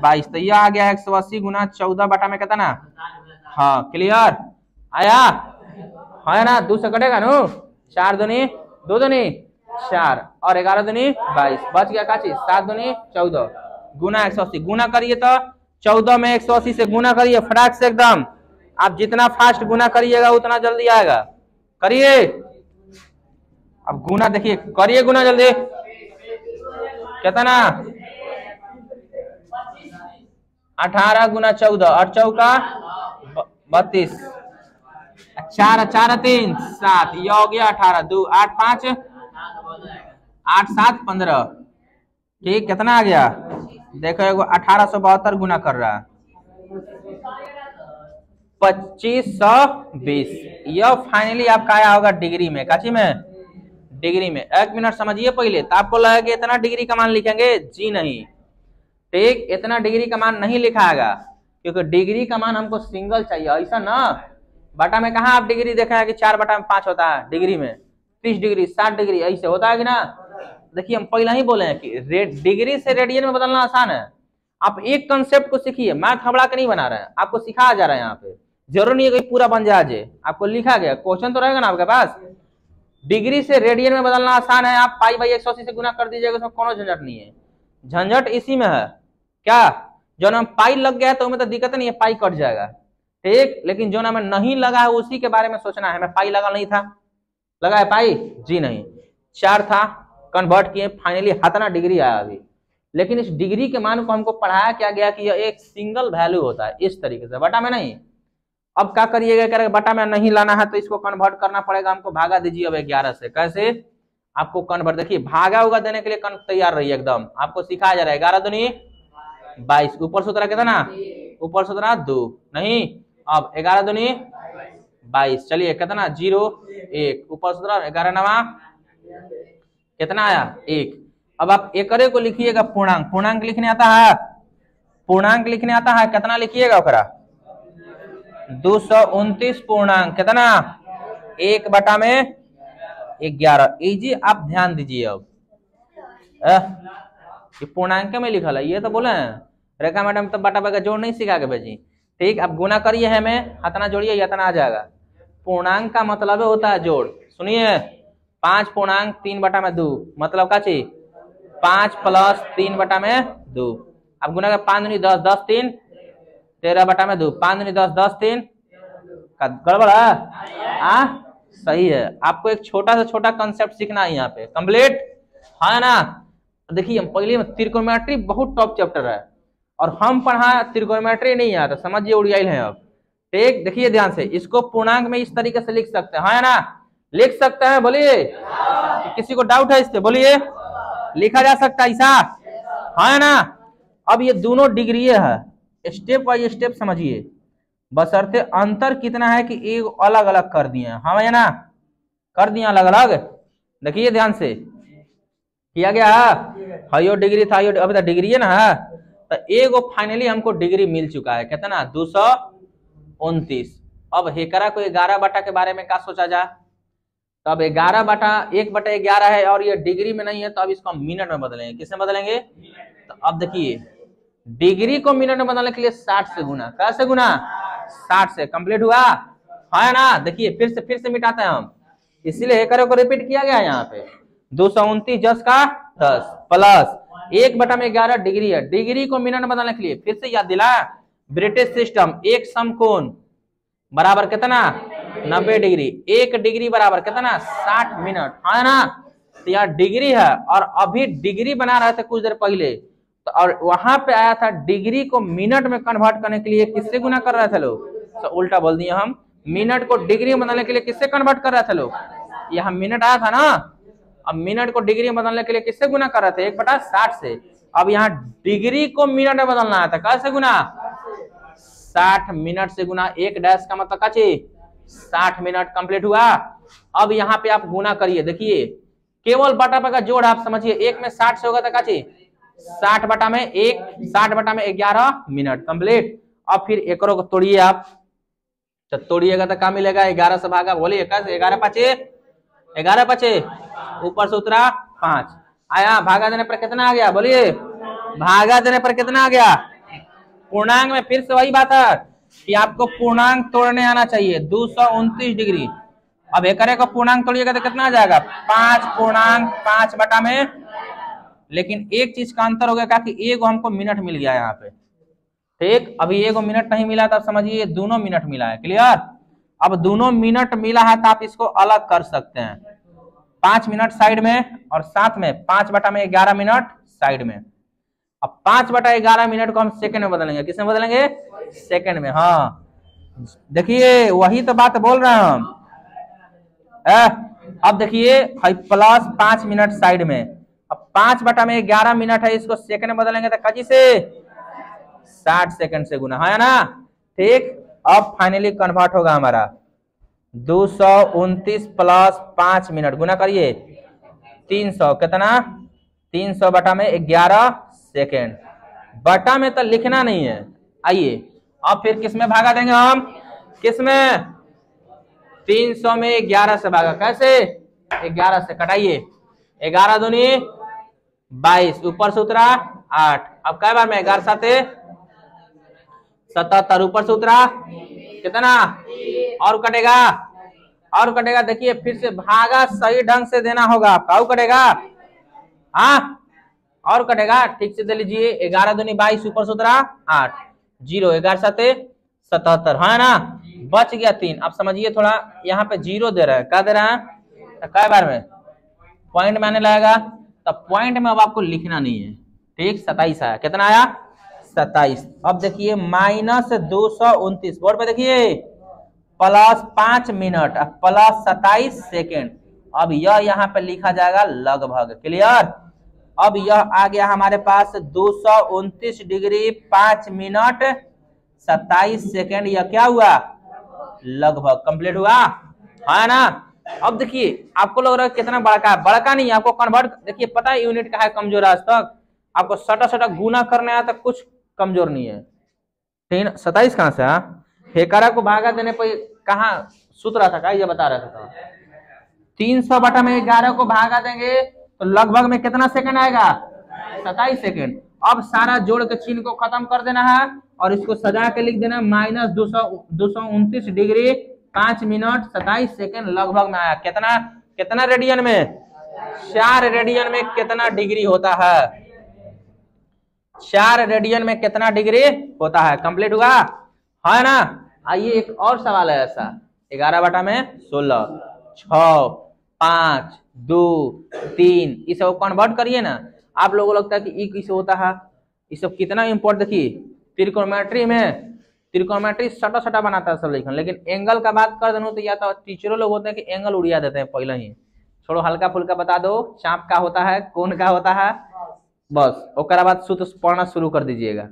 22, तो यह आ गया 180 गुना 14 बटा में कितना? हाँ, क्लियर आया, है ना। 2 से कटेगा नो, 4 दूनी 2 दूनी 4 और 11 दूनी 22, बच गया का चीज? 7 दूनी 14 गुना 180। गुना करिए तो 14 में 180 से गुना करिए, फटाक से एकदम। आप जितना फास्ट गुना करिएगा उतना जल्दी आएगा। करिए, अब गुना देखिए, करिए गुना जल्दी। कितना? 18 गुना 14 और चौका 32, 4 4 3 7, यह हो गया 18, 2 8 5 8 7 15। ठीक, कितना आ गया? देखो, एगो 1872 गुना कर रहा है 2520। यह फाइनली आपका आया होगा डिग्री में, काची में? डिग्री में। 1 मिनट समझिए पहले, तो आपको लगा कि इतना डिग्री का मान लिखेंगे, जी नहीं। ठीक, इतना डिग्री का मान नहीं लिखाएगा, क्योंकि डिग्री का मान हमको सिंगल चाहिए, ऐसा ना। बटा में कहा आप डिग्री देखा है कि 4/5 होता है डिग्री में? 30 डिग्री 60 डिग्री ऐसे होता है कि ना। देखिए, हम पहले ही बोले हैं कि डिग्री से रेडियन में बदलना आसान है। आप एक कंसेप्ट को सीखिए, मैथ हबड़ा के नहीं बना रहे हैं, आपको सिखाया जा रहा है यहाँ पे। जरूर नहीं है कि पूरा बन जाए, आपको लिखा गया, क्वेश्चन तो रहेगा ना आपके पास। डिग्री से रेडियन में बदलना आसान है, आप पाई/180 से गुना कर दीजिएगा, उसमें कोनो झंझट नहीं है। झंझट इसी में है, क्या? जो नाम पाई लग गया है तो उसमें तो दिक्कत नहीं है, पाई कट जाएगा। ठीक, लेकिन जो नाम नहीं लगा है उसी के बारे में सोचना है। मैं पाई लगा नहीं था, लगा है पाई? जी नहीं। 4 था, कन्वर्ट किए, फाइनली हतना डिग्री आया अभी। लेकिन इस डिग्री के मान को हमको पढ़ाया क्या गया कि यह एक सिंगल वैल्यू होता है, इस तरीके से, बटा में नहीं। अब क्या करिएगा, करेगा बटा में नहीं लाना है तो इसको कन्वर्ट करना पड़ेगा हमको, भागा दीजिए अब 11 से। कैसे आपको कन्वर्ट? देखिए, भागा होगा देने के लिए तैयार रहिए एकदम, आपको सिखाया जा रहा है। 11 दूनी 22, ऊपर सूत्र कितना? ऊपर सूत्र 2 नहीं, अब 11 दूनी 22, चलिए कितना? 0 1, ऊपर सूत्र 11 नवा कितना आया? 1। अब आप एकरे को लिखिएगा पूर्णांक। पूर्णांक लिखने आता है? पूर्णांक लिखने आता है? कितना लिखिएगा ओकरा? 229 पूर्णांक कितना? 1/11। जी आप ध्यान दीजिए, अब पूर्णांक में लिखा है, ये तो बोले हैं रेखा मैडम तो बटा बगा जोड़ नहीं सिखा के भेजी। ठीक, अब गुना करिए, हमें हतना जोड़िए, यतना आ जाएगा। पूर्णांक का मतलब होता है जोड़। सुनिए, 5 पूर्णांक 3/2 मतलब का चीज? 5 + 3/2। अब गुना का 5 दूनी 10, 10 3 13/2, 5 दूनी 10, 10 3 का गड़बड़ है। सही है। आपको एक छोटा से छोटा कंसेप्ट सीखना है यहाँ पे। कंप्लीट है ना। देखिए पहले में त्रिकोणमिति बहुत टॉप चैप्टर है और हम पढ़ा त्रिकोणमिति नहीं आता, समझिए उड़ियाई है। अब ठीक देखिए ध्यान से, इसको पूर्णांक में इस तरीके से लिख सकते हैं, है ना, लिख सकते हैं, बोलिए। किसी को डाउट है इस पे, बोलिए। लिखा जा सकता है ऐसा, है ना। अब ये दोनों डिग्री है, स्टेप बाय स्टेप समझिए, बशर्ते अंतर कितना है कि एक अलग अलग कर दिए, हाँ है ना, कर दिया अलग अलग। देखिए ध्यान से किया गया, हाइयो डिग्री था, अभी तक डिग्री है ना, तो एक फाइनली हमको डिग्री मिल चुका है, कितना 229। अब हेकरा को 11 बटा के बारे में क्या सोचा जाए, तो अब 11 बटा 1/11 है और ये डिग्री में नहीं है, तो अब इसको हम मिनट में बदलेंगे। किसमें बदलेंगे, तो अब देखिए डिग्री को मिनट में बदलने के लिए 60 से गुना, कैसे गुना, 60 से। कंप्लीट हुआ है ना। देखिए फिर से मिटाते हैं हम, इसीलिए हेकरा को रिपीट किया गया है यहाँ पे। 229 10 का 10 प्लस 1/11 डिग्री है, डिग्री को मिनट में बदलने के लिए फिर से याद दिला, ब्रिटिश सिस्टम, एक समकोण बराबर कितना 90 डिग्री, 1 डिग्री बराबर कितना 60 मिनट, है ना। तो यहाँ डिग्री है और अभी डिग्री बना रहे थे कुछ देर पहले, तो और वहां पे आया था डिग्री को मिनट में कन्वर्ट करने के लिए किससे गुना कर रहे थे लोग, तो उल्टा बोल दिए हम, मिनट को डिग्री में बदलने के लिए किससे कन्वर्ट कर रहे थे लोग, यहाँ मिनट आया था ना, अब मिनट को डिग्री में बदलने के लिए किससे गुना कर रहे थे 1/60 से। अब यहाँ डिग्री को मिनट में बदलना है, कैसे गुना 60 मिनट से गुना, 1 डैश का मतलब काची 60 मिनट। कंप्लीट हुआ। अब यहाँ पे आप गुना करिए, देखिए केवल बटा का जोड़ आप समझिए, 1 में 60 से होगा तो काची 60 बटा में 1, 60 बटा में 11 मिनट। कंप्लीट। अब फिर एकरों को तोड़िए आप, तो तोड़िएगा तो क्या मिलेगा, 11 से भागा, बोलिए कैसे, 11 5 ऊपर से उतरा 5 आया, भागा देने पर कितना आ गया, बोलिए, भागा देने पर कितना आ गया। पूर्णांक में फिर से वही बात है कि आपको पूर्णांक तोड़ने आना चाहिए, 229 डिग्री। अब एकरे को पूर्णांक तोड़िएगा तो कितना आ जाएगा 5 बटा में, लेकिन एक चीज का अंतर हो गया कि एक हमको मिनट मिल गया यहाँ पे, ठीक। अभी एक मिनट नहीं मिला तो समझिए दोनों मिनट मिला है, क्लियर। अब दोनों मिनट मिला है तो आप इसको अलग कर सकते हैं, 5 मिनट साइड में और साथ में 5/11 मिनट साइड में। अब 5/11 मिनट को हम सेकंड में बदलेंगे, किसमें बदलेंगे, सेकंड में। हाँ देखिए वही तो बात बोल रहे हैं हम। अब देखिए प्लस 5 मिनट साइड में, अब 5/11 मिनट है, इसको सेकंड में बदलेंगे तो काजी से 60 सेकंड से गुना, है ना, ठीक। अब फाइनली कन्वर्ट होगा हमारा 229 प्लस 5 मिनट, गुना करिए 300, कितना 300 बटा में 11 सेकेंड, बटा में तो लिखना नहीं है। आइए अब फिर किसमें भागा देंगे हम, किसमें 300 में 11 से भागा, कैसे 11 से कटाइए, 11 दूनी 22, ऊपर से उतरा 8, अब कै बार में 11 7 77, ऊपर से उतरा कितना, और कटेगा, देखिए फिर से भागा सही ढंग से देना होगा आपका, और कटेगा, हाँ और कटेगा, ठीक से दे लीजिए, 11 दूनी 22, ऊपर से उतरा 8, 0, 11 7 77, है ना, बच गया 3। अब समझिए थोड़ा यहाँ पे 0 दे रहा है, क्या दे रहा है, तो कै बार में पॉइंट में आने लगेगा, तो पॉइंट में अब आपको लिखना नहीं है, ठीक। 27 आया, कितना आया 27। अब देखिए -229, बोर्ड पे देखिए, प्लस 5 मिनट प्लस 27 सेकेंड। अब यह यहाँ पे लिखा जाएगा लगभग, क्लियर। अब यह आ गया हमारे पास 229 डिग्री 5 मिनट 27 सेकेंड, यह क्या हुआ लगभग। कंप्लीट हुआ, है ना। अब देखिए आपको लग रहा है कितना बड़का है, बड़का नहीं, आपको कन्वर्ट, देखिए पता है यूनिट का है कमजोर, आज तक आपको सटा गुना करने आया तक कुछ कमजोर नहीं है, ठीक। 27 कहां से, हेकरा को भागा देने पर कहा सूत्र रहा था, क्या ये बता रहा था, 300 बटा में 11 को भागा देंगे तो लगभग में कितना सेकंड आएगा 27 सेकंड। अब सारा जोड़ के चिन्ह को खत्म कर देना है और इसको सजा के लिख देना -229 डिग्री 5 मिनट 27 सेकंड लगभग में आया। कितना रेडियन में, 4 रेडियन में कितना डिग्री होता है, 4 रेडियन में कितना डिग्री होता है। कंप्लीट हुआ, है ना। आइए एक और सवाल है ऐसा, 11 बटा में 16, 6, 5, 2, 3, इस सब कन्वर्ट करिए ना। आप लोगों को लगता है कि ई किसे होता है, ये सब कितना इंपॉर्टेंट। देखिए त्रिकोणमिति में, त्रिकोणमिति सटा सटा बनाता है सब लेकिन एंगल का बात कर देना तो या तो टीचरों लोग होते हैं कि एंगल उड़िया देते हैं पहले ही। छोड़ो हल्का फुल्का बता दो, चाप का होता है, कोण का होता है, बस ओकरा बाद सूत्र पढ़ना शुरू कर दीजिएगा।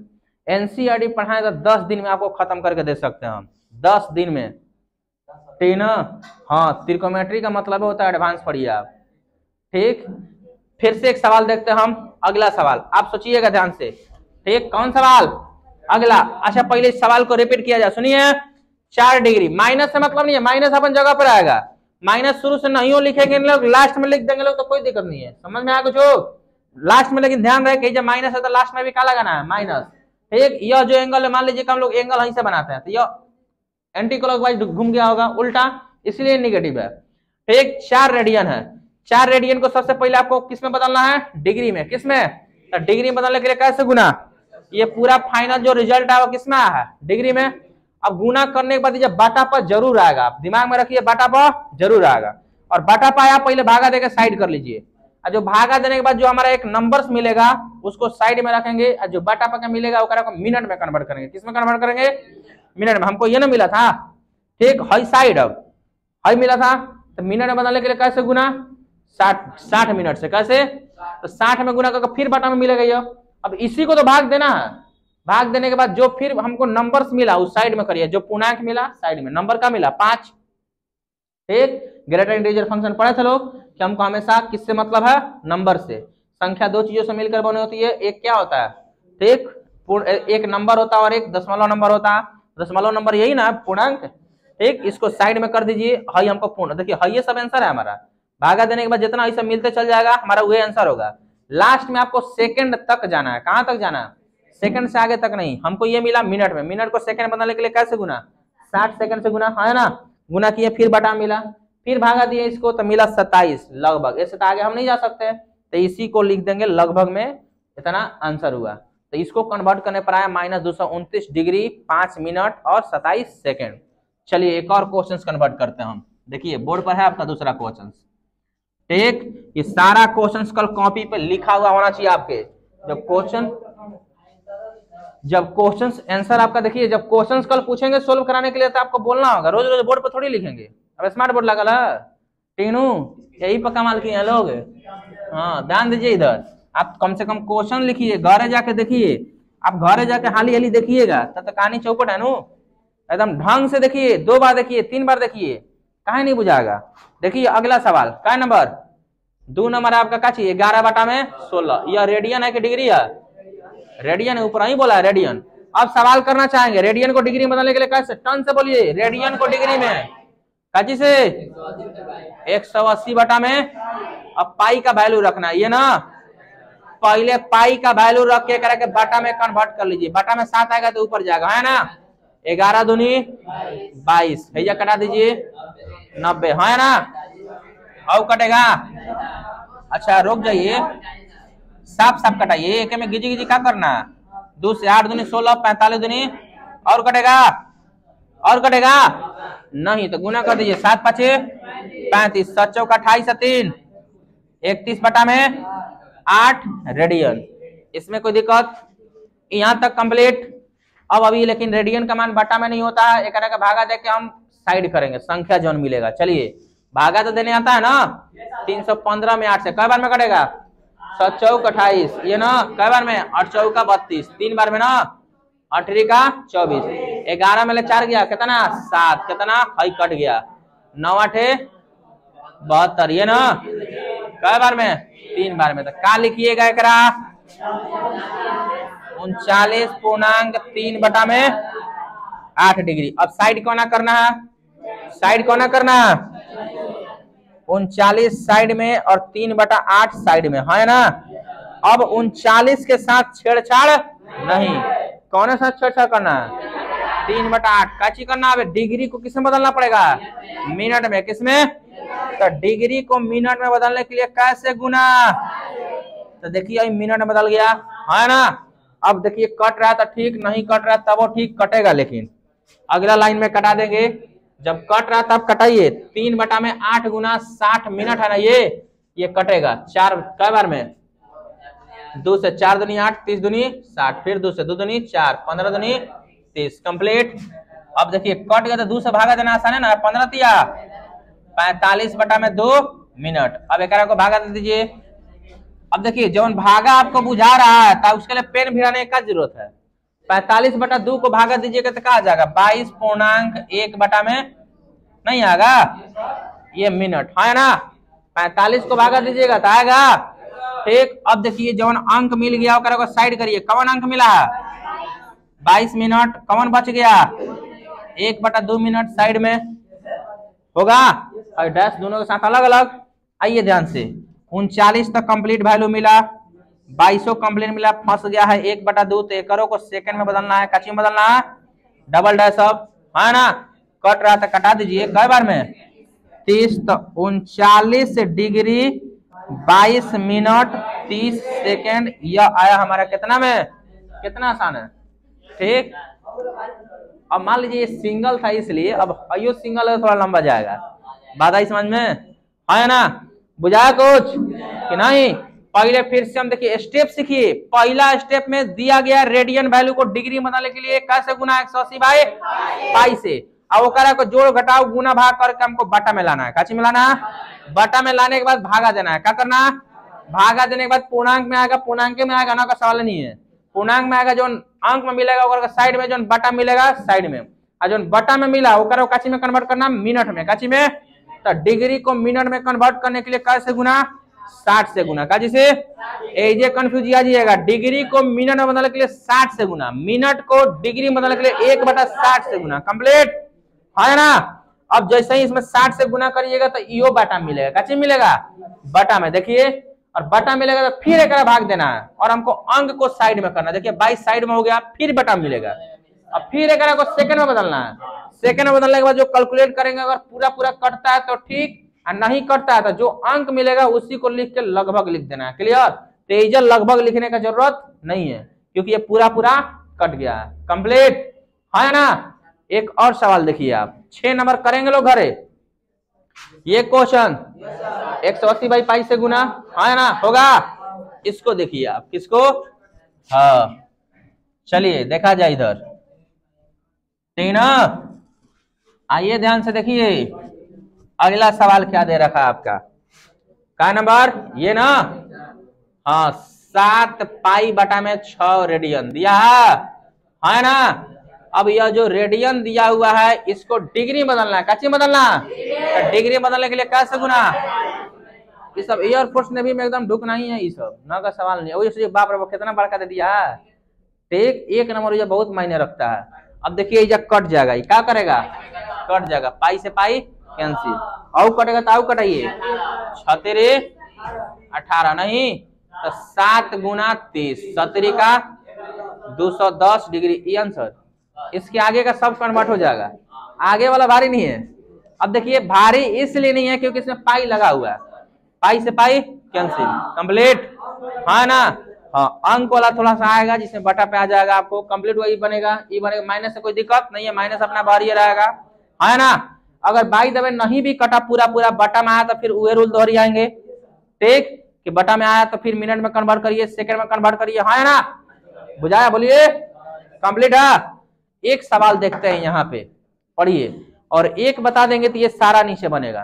एनसीईआरटी पढ़ाए तो 10 दिन में आपको खत्म करके दे सकते हैं हम, 10 दिन में, ठीक है ना। हाँ त्रिकोणमिति का मतलब होता है एडवांस पढ़िए आप, ठीक। फिर से एक सवाल देखते हैं हम, अगला सवाल आप सोचिएगा ध्यान से, ठीक। कौन सवाल अगला? अच्छा पहले इस सवाल को रिपीट किया जाए, सुनिए। 4 डिग्री, माइनस से मतलब नहीं है, माइनस अपन जगह पर आएगा, माइनस शुरू से नहीं हो लिखेंगे लोग, लास्ट में लिख देंगे लोग तो कोई दिक्कत नहीं है, समझ में आया कुछ लास्ट में। लेकिन ध्यान रहे कि जब माइनस है तो लास्ट में भी क्या लगाना है, माइनस, ठीक। यह जो एंगल है, मान लीजिए हम लोग एंगल यहीं से बनाते हैं तो यह एंटी क्लॉकवाइज घूम गया होगा उल्टा, इसलिए निगेटिव है, ठीक। 4 रेडियन है, 4 रेडियन को सबसे पहले आपको किस में बदलना है, डिग्री में। किस में? तो डिग्री में बदलने के लिए कैसे गुना, ये पूरा फाइनल जो रिजल्ट है वो किस में आया है, डिग्री में। अब गुना करने के बाद जब बाटा पर जरूर आएगा, आप दिमाग में रखिए बाटा पर जरूर आएगा। और बाटा पाया पहले भागा देकर साइड कर लीजिए, और जो भागा देने के बाद जो हमारा एक नंबर्स मिलेगा उसको साइड में रखेंगे, और जो बाटा पा मिलेगा वो मिनट में कन्वर्ट करेंगे। किस में कन्वर्ट करेंगे, मिनट में। हमको ये ना मिला था, ठीक, हाई साइड, अब हाई मिला था तो मिनट में बदलने के लिए कैसे गुना, 60 मिनट से। कैसे? तो 60 में गुना करके फिर बाटा में मिलेगा ये। अब इसी को तो भाग देना है, भाग देने के बाद जो फिर हमको नंबर्स मिला उस साइड में करिए, जो पूर्णांक मिला साइड में, नंबर का मिला 5, ठीक। ग्रेटर इंटीजर फंक्शन पढ़े थे लोग कि हमको हमेशा किससे मतलब है, नंबर से। संख्या 2 चीजों से मिलकर बनी होती है, एक क्या होता है, ठीक, एक नंबर होता है और एक दशमलव नंबर होता है। दशमलव नंबर यही ना पूर्णांक, ठीक। इसको साइड में कर दीजिए, हाई हमको पूर्ण, देखिए हाई ये सब आंसर है हमारा। भागा देने के बाद जितना ऐसा मिलते चल जाएगा हमारा वही आंसर होगा। लास्ट में आपको सेकंड तक जाना है, कहां तक जाना है, सेकंड से आगे तक नहीं। हमको ये मिला मिनट में, मिनट को सेकंड बनाने के लिए कैसे गुना, 60 सेकंड से गुना, है ना। गुना किए फिर बटा मिला, फिर भागा दिए इसको तो मिला 27 लगभग। इससे तो आगे हम नहीं जा सकते तो इसी को लिख देंगे लगभग में, इतना आंसर हुआ। तो इसको कन्वर्ट करने पर आया -229 डिग्री 5 मिनट और 27 सेकंड। चलिए एक और क्वेश्चन कन्वर्ट करते हैं हम, देखिए बोर्ड पर है आपका दूसरा क्वेश्चन, ठीक। ये सारा क्वेश्चन कल कॉपी पे लिखा हुआ होना चाहिए आपके। जब क्वेश्चन आंसर आपका, देखिए जब क्वेश्चन कल पूछेंगे सोल्व कराने के लिए तो आपको बोलना होगा, रोज रोज बोर्ड पर थोड़ी लिखेंगे। अब स्मार्ट बोर्ड लगा है टीनू, यही पर कमाल किए हैं लोग। हाँ ध्यान दीजिए इधर, आप कम से कम क्वेश्चन लिखिए, घरे जाके देखिए, आप घरे जाके हाली हाली देखिएगा तब तो कहानी चौपट है नू, एकदम ढंग से देखिए, 2 बार देखिए, 3 बार देखिए, काहे नहीं बुझाएगा। देखिए अगला सवाल क्या नंबर, 2 नंबर आपका क्या चाहिए, 11 बटा में 16। यह रेडियन है कि डिग्री है, रेडियन है, ऊपर ही बोला है रेडियन। अब सवाल करना चाहेंगे रेडियन को डिग्री में बदलने के लिए कैसे, टन से बोलिए, रेडियन को डिग्री में काची से 180 बटा में। अब पाई का वैल्यू रखना है, ये ना पहले पाई का वैल्यू रख के करके बटा में कन्वर्ट कर लीजिए, बटा में 7 आएगा तो ऊपर जाएगा, है ना। 11 दूनी 22, भैया कटा दीजिए 90, है ना। और कटेगा, अच्छा रुक जाइए, साफ साफ कटाइए, एक में गिजी गिजी क्या करना, 2 से 8 दूनी 16, 45 दूनी और कटेगा, और कटेगा नहीं तो गुना कर दीजिए, 7 5 35, 7 चौका 28 3, 31 बटा में 8 रेडियन। इसमें कोई दिक्कत, यहाँ तक कंप्लीट। अब अभी लेकिन रेडियन का मान बटा में नहीं होता है, एक का भागा देके हम साइड करेंगे, संख्या जोन मिलेगा। चलिए भागा तो देने आता है ना, 315 में 8 से कई बार में कटेगा, 7 चौक 28, ये ना कई बार में, 8 चौका 32, 3 बार में ना, 8 का 24, 11 में ले 4 गया कितना 7, कितना हाई कट गया, 9 8 72, ये ना कई बार में, 3 बार में। तो क्या लिखिएगा एकरा, 39.3 बटा में 8 डिग्री। अब साइड कोना करना है, साइड कोना करना है, 39 साइड में और 3 बटा 8 साइड में, है ना। अब 39 के साथ छेड़छाड़ नहीं, कौन सा छेड़छाड़ करना है, 3 बटा 8 काची करना है, डिग्री को किसमें बदलना पड़ेगा, मिनट में। किसमें, तो डिग्री को मिनट में बदलने के लिए कैसे गुना, तो देखिए मिनट में बदल गया, है ना। अब देखिए कट रहा था ठीक, नहीं कट रहा तब वो ठीक कटेगा, लेकिन अगला लाइन में कटा देंगे। जब कट रहा तब कटाइए। 3/8 गुना 60 मिनट है ना, ये कटेगा 4 कै बार में, 2 से 4 दूनी 8, 30 दूनी 60, फिर 2 से 2 दूनी 4, 15 दूनी 30, कंप्लीट। अब देखिए कट गया तो 2 से भागा देना आसान है ना, 15 तिया 45/2 मिनट। अब एक को भागा दे दीजिए। अब देखिए जब भागा आपको बुझा रहा है तो उसके लिए पेन भिड़ाने का जरूरत है। 45/2 को भागा दीजिएगा तो क्या आ जाएगा, 22.1 में नहीं आएगा ये मिनट है ना। 45 को भागा दीजिएगा तो आएगा, ठीक। अब देखिए जवन अंक मिल गया को साइड करिए, कौन अंक मिला, 22 मिनट, कौन बच गया 1/2 मिनट साइड में होगा, और डैश दोनों के साथ अलग अलग। आइए ध्यान से, 39 तक कंप्लीट वैल्यू मिला, 22 कंप्लीट मिला, फंस गया है 1/2, तो एकरों को सेकंड में बदलना है, कच्ची में बदलना है, डबल डैश अब है ना। कट रहा था कटा दीजिए, कई बार में 30, तो 39 डिग्री 22 मिनट 30 सेकेंड, यह आया हमारा कितना में, कितना आसान है, ठीक। अब मान लीजिए सिंगल था इसलिए, अब आइयो सिंगल है थोड़ा लंबा जाएगा, बात आई समझ में है ना, बुझाया कुछ कि नहीं। पहले फिर से हम देखिए स्टेप सीखिए। पहला स्टेप में दिया गया रेडियन वैल्यू को डिग्री बनाने के लिए कैसे गुना 180/पाई से, अब वो को जोड़ घटाओ गुना भाग करके हमको बटा में लाना है, काची में लाना है, बटा में लाने के बाद भागा देना है, क्या करना है, भागा देने के बाद पूर्णांक में आएगा, पूर्णांक में आएगा ना का सवाल नहीं है, पूर्णांक में आएगा, जो अंक में मिलेगा वो साइड में, जो बटा मिलेगा साइड में, और जो बटा में मिला वो काची में कन्वर्ट करना, मिनट में, काची में, तो डिग्री को मिनट में कन्वर्ट करने के लिए कैसे गुना, 60 से गुना, काजी से, ये कंफ्यूज आ जाइएगा, डिग्री को मिनट में बदलने के लिए 60 से गुना, मिनट को डिग्री में बदलने के लिए 1/60 से गुना, कंप्लीट है ना। अब जैसे ही इसमें 60 से गुना करिएगा तो यो बटा मिलेगा, काची मिलेगा, बटा में, देखिए, और बटा मिलेगा तो फिर एक भाग देना है, और हमको अंक को साइड में करना है, देखिए 22 साइड में हो गया, फिर बटा मिलेगा, अब फिर एक को सेकंड में बदलना है, सेकंड में बदलने के बाद जो कैलकुलेट करेंगे, अगर पूरा पूरा कटता है तो ठीक, और नहीं कटता है तो जो अंक मिलेगा उसी को लिख के लगभग लिख देना है, क्लियर। तो लगभग लिखने का जरूरत नहीं है क्योंकि ये पूरा पूरा कट गया है, कंप्लीट है ना। एक और सवाल देखिए आप, 6 नंबर करेंगे लोग घरे, ये क्वेश्चन 180/पाई से गुना है ना, होगा, इसको देखिए आप, किसको, हाँ चलिए देखा जाए इधर, ठीक ना। आइए ध्यान से देखिए, अगला सवाल क्या दे रखा है आपका, क्या नंबर, ये ना, हाँ 7π/6 रेडियन दिया है ना। अब यह जो रेडियन दिया हुआ है इसको डिग्री बदलना है, काची बदलना, तो डिग्री बदलने के लिए कैसे गुना, ये सब एयरफोर्स नेवी में एकदम ढुकना ही है, ये सब ना का सवाल नहीं है, बाप रे कितना बड़का दे दिया है, ठीक। 1 नंबर ये बहुत मायने रखता है। अब देखिए ये कट जाएगा, ये क्या करेगा, कट जाएगा, पाई से पाई कैंसिल, और कटेगा तो और कटाइए, 6 18 नहीं तो 7 गुना 30, 17 का 210 डिग्री, ये आंसर। इसके आगे का सब कन्वर्ट हो जाएगा, आगे वाला भारी नहीं है। अब देखिए भारी इसलिए नहीं है क्योंकि इसमें पाई लगा हुआ है, पाई से पाई कैंसिल, कंप्लीट है ना। हाँ अंक वाला थोड़ा सा आएगा जिसमें बटा पे आ जाएगा, आपको कंप्लीट वही बनेगा, ये बनेगा, माइनस से कोई दिक्कत नहीं है, माइनस अपना बाहर ही रहेगा, है ना। अगर बाई दबे नहीं भी कटा पूरा पूरा बटा में आया तो फिर वही रूल दोहरी आएंगे, ठीक, कि बटा में आया तो फिर मिनट में कन्वर्ट करिए, सेकंड में कन्वर्ट करिए, है ना, बुझाया, बोलिए, कंप्लीट है। एक सवाल देखते हैं यहाँ पे, पढ़िए, और एक बता देंगे तो ये सारा नीचे बनेगा,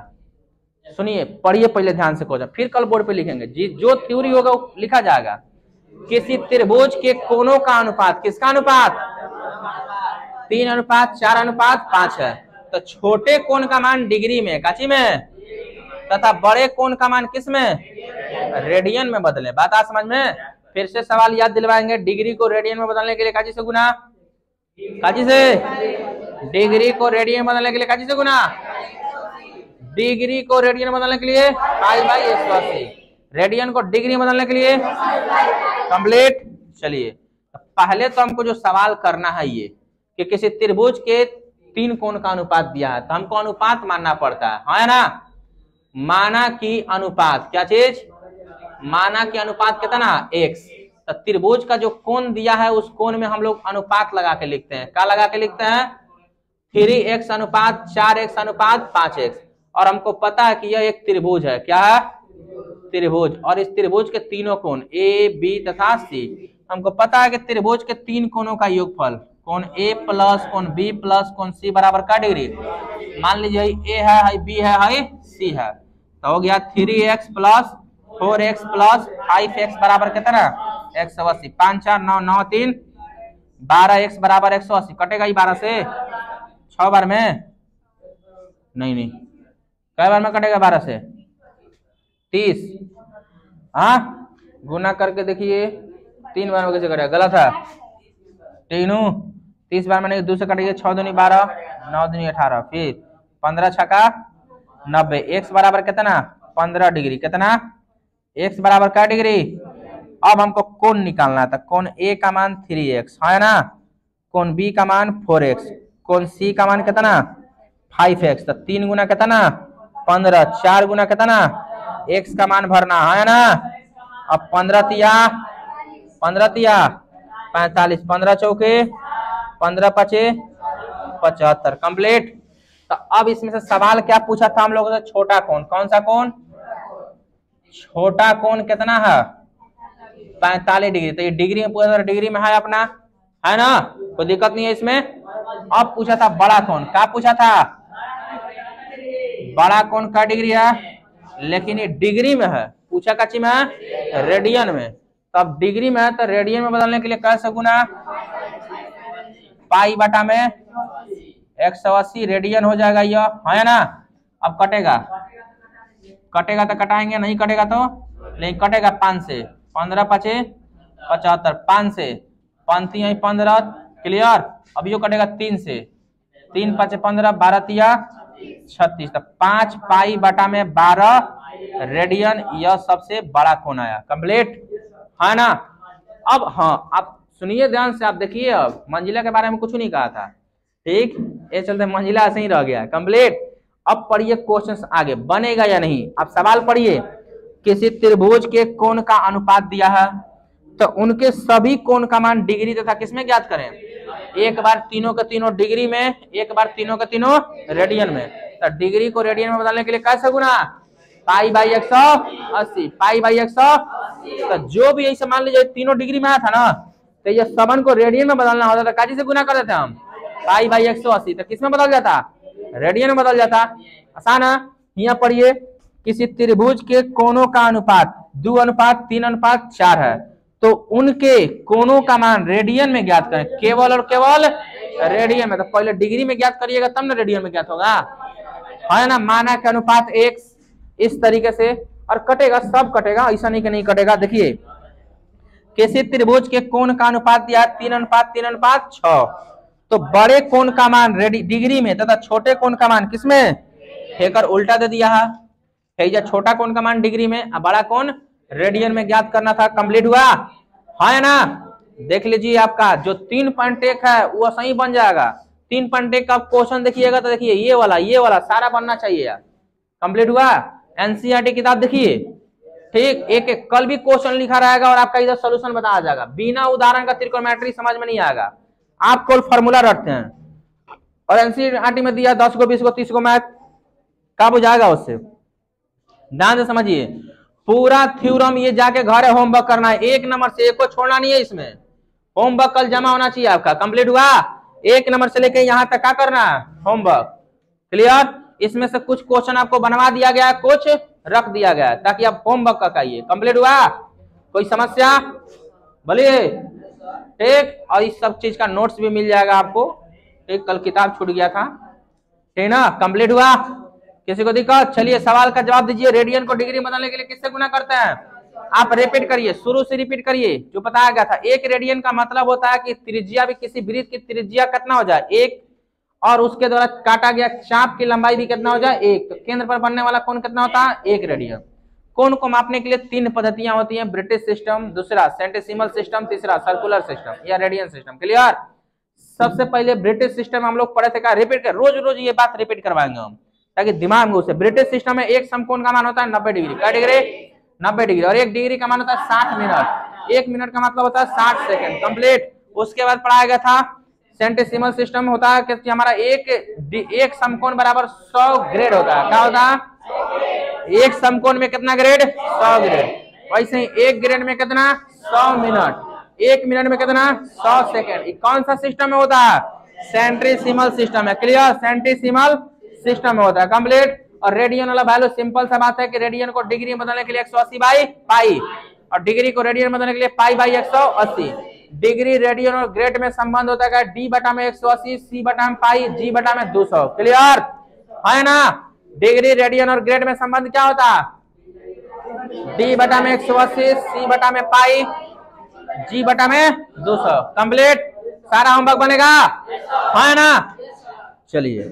सुनिए पढ़िए पहले ध्यान से क्वेश्चन, फिर कल बोर्ड पे लिखेंगे जी, जो थ्योरी होगा वो लिखा जाएगा। किसी त्रिभुज के कोनों का अनुपात, किसका अनुपात, 3:4:5 है, तो छोटे कोण का मान डिग्री में, काची में, तथा बड़े कोण का मान किस में, रेडियन में बदले, बात आ समझ में। फिर से सवाल याद दिलवाएंगे, डिग्री को रेडियन में बदलने के लिए काची से गुना, काची से, डिग्री को रेडियन में बदलने के लिए काची से गुना, डिग्री को रेडियन में बदलने के लिए पाई/180, रेडियन को डिग्री में बदलने के लिए कंप्लीट। चलिए पहले तो हमको जो सवाल करना है ये कि किसी त्रिभुज के 3 कोण का अनुपात दिया है, तो हमको अनुपात मानना पड़ता है ना। माना कि अनुपात, क्या चीज, माना कि अनुपात कितना, x, तो त्रिभुज का जो कोण दिया है उस कोण में हम लोग अनुपात लगा के लिखते हैं, क्या लगा के लिखते हैं, 3x अनुपात 4x अनुपात 5x, और हमको पता है कि यह एक त्रिभुज है। क्या है? त्रिभुज। और इस त्रिभुज के तीनों कोण ए बी तथा सी, हमको पता है कि त्रिभुज के तीन कोणों का योगफल कोण ए प्लस कोण बी प्लस कोण सी बराबर का डिग्री। मान लीजिए ए है, बी है, सी है, तो हो गया 3x plus 4x plus 5x बराबर कितना? 180। 5 4 9 9 3 12x बराबर 180। कटेगा ही 12 से 6 बार में? नहीं, कई बार में कटेगा 12 से? 30। हाँ, गुना करके देखिए 3 बार में कैसे कटेगा? गलत है। 30 बार में नहीं, 2 से कटेगा। 6 दूनी 12, 9 दूनी 18, फिर 15 छका 90। x बराबर कितना? 15 डिग्री। कितना? x बराबर क्या डिग्री? अब हमको कोण निकालना था। कोण a का मान 3x है ना, कोण b का मान 4x, कोण c का मान कितना? 5x। तो 3 गुना कितना? 15, 4 गुना कितना? x का मान भरना है ना। अब 15 तिया 45, 15 चौके 15 पचे 75। कंप्लीट। तो अब इसमें से सवाल क्या पूछा था हम लोगों से? छोटा कोण। कौन सा कोण? छोटा कोण कितना है? 45 डिग्री। तो ये डिग्री में पूछा था, डिग्री में है अपना, है ना, कोई दिक्कत नहीं है इसमें। अब पूछा था बड़ा कोण। क्या पूछा था? बड़ा कोण का डिग्री है, लेकिन ये डिग्री में है। पूछा कच्ची में है? रेडियन में। तब डिग्री में है तो रेडियन में बदलने के लिए कैसे गुना? पाई बटा में 180 रेडियन हो जाएगा यह, है ना। अब कटेगा तो कटाएंगे, नहीं कटेगा तो लेकिन कटेगा 5 से। 15 पचे 75, 5 से 5 15, क्लियर। अब यो कटेगा 3 से, 3 पचे 15, 12 तिया 36। तो 5 पाई बटा में 12 रेडियन, यह सबसे बड़ा कोण आया। कंप्लीट, है ना। अब हाँ, आप सुनिए ध्यान से, आप देखिए। अब मंजिला के बारे में कुछ नहीं कहा था, ठीक, ये चलते मंजिला ऐसे ही रह गया। कंप्लीट। अब पढ़िए क्वेश्चंस आगे बनेगा या नहीं। आप सवाल पढ़िए। किसी त्रिभुज के कोण का अनुपात दिया है, तो उनके सभी कोण का मान डिग्री तथा किसमें ज्ञात करें? एक बार तीनों के तीनों डिग्री में, एक बार तीनों के तीनों रेडियन में। तो डिग्री को रेडियन में बदलने के लिए कैसे गुना? Pi by 180, pi by 180। तो जो भी ऐसे मान लीजिए तीनों डिग्री में आया था ना, तो ये सबन को रेडियन में बदलना होता था, काजी से गुना कर देते हम, पाई बाई 180। तो किस में बदल जाता? रेडियन में बदल जाता। आसान है। यहाँ पढ़िए, किसी त्रिभुज के कोणों का अनुपात 2 अनुपात 3 अनुपात 4 है, तो उनके कोणों का मान रेडियन में ज्ञात करें। केवल और केवल रेडियन में। तो पहले डिग्री में ज्ञात करिएगा तब ना रेडियन में ज्ञात होगा, है ना। माना के अनुपात x इस तरीके से, और कटेगा, सब कटेगा, ऐसा नहीं कि नहीं कटेगा। देखिए, किसी त्रिभुज के कोण का अनुपात दिया 3 अनुपात 3 अनुपात 6, तो बड़े कोण का मान डिग्री में तथा छोटे कोण का मान किसमें? फेंकर उल्टा दे दिया है। छोटा कोण का मान डिग्री में, बड़ा कोण रेडियन में ज्ञात करना था। कंप्लीट हुआ, है ना। देख लीजिए, आपका जो 3.1 है वो सही बन जाएगा। 3.1 का क्वेश्चन देखिएगा तो देखिए ये वाला सारा बनना चाहिए। कंप्लीट हुआ। एनसीईआरटी किताब देखिए, ठीक। एक एक कल भी क्वेश्चन लिखा रहेगा और आपका इधर सोल्यूशन बताया जाएगा। बिना उदाहरण का त्रिकोणमिति समझ में नहीं आएगा। आप केवल फॉर्मूला रखते हैं, और एनसीईआरटी में दिया 10 को 20 को 30 को मैथ, कब हो जाएगा उससे? ध्यान से समझिए, पूरा थ्योरम ये जाके घर होमवर्क करना है। 1 नंबर से 1 को छोड़ना नहीं है। इसमें होमवर्क कल जमा होना चाहिए आपका। कंप्लीट हुआ। 1 नंबर से लेके यहाँ तक क्या करना है? होमवर्क। क्लियर। इसमें से कुछ क्वेश्चन आपको बनवा दिया गया है, कुछ रख दिया गया है, ताकि आप होमवर्क का करिए। कंप्लीट हुआ। कोई समस्या? बोलिए, ठीक। और इस सब चीज का नोट्स भी मिल जाएगा आपको, ठीक। कल किताब छूट गया था, ठीक ना। कंप्लीट हुआ। किसी को दिक्कत? चलिए सवाल का जवाब दीजिए। रेडियन को डिग्री बदलने के लिए किससे गुना करते हैं? आप रिपीट करिए, शुरू से रिपीट करिए जो बताया गया था। 1 रेडियन का मतलब होता है कि त्रिज्या भी, किसी वृत्त की त्रिज्या कितना हो जाए? 1, और उसके द्वारा काटा गया चाप की लंबाई भी कितना हो जाए? 1। तो केंद्र पर बनने वाला कोण कितना होता है? 1 रेडियन। कोण को मापने के लिए 3 पद्धतियां होती हैं। ब्रिटिश सिस्टम, दूसरा सेंटेसिमल सिस्टम, तीसरा सर्कुलर सिस्टम या रेडियन सिस्टम। क्लियर। सबसे पहले ब्रिटिश सिस्टम हम लोग पढ़े थे, क्या रिपीट कर, रोज ये बात रिपीट करवाएंगे हम, ताकि दिमाग में उसे। ब्रिटिश सिस्टम में एक समकोण का मान होता है 90 डिग्री। क्या डिग्री? 90 डिग्री। और 1 डिग्री का मान होता है 60 मिनट। 1 मिनट का मतलब होता है 60 सेकंड। कंप्लीट। उसके बाद पढ़ाया गया था सेंटेसिमल सिस्टम होता है कि हमारा एक समकोण बराबर 100 ग्रेड होता है। क्या होता है? एक समकोण में कितना ग्रेड? 100 ग्रेड। वैसे ही एक ग्रेड में कितना? 100 मिनट। एक मिनट में कितना? 100 सेकेंड। कौन सा सिस्टम में होता है? सेंट्रीसिमल सिस्टम है। क्लियर? सेंट्रीसिमल सिस्टम में होता है। कंप्लीट। और रेडियन वाला वैल्यू सिंपल सा बात है कि रेडियन को डिग्री में बदलने के लिए 180 बाई पाई, और डिग्री को रेडियन में बदलने के लिए पाई बाई 180। डिग्री, रेडियन और ग्रेड में संबंध होता है डी बटा में 180, सी बटा में पाई, जी बटा में 200। क्लियर है ना? डिग्री, रेडियन और ग्रेड में संबंध क्या होता है? डी बटा में 180, सी बटा में पाई, जी बटा में 200। कंप्लीट। सारा होमवर्क बनेगा है ना? चलिए।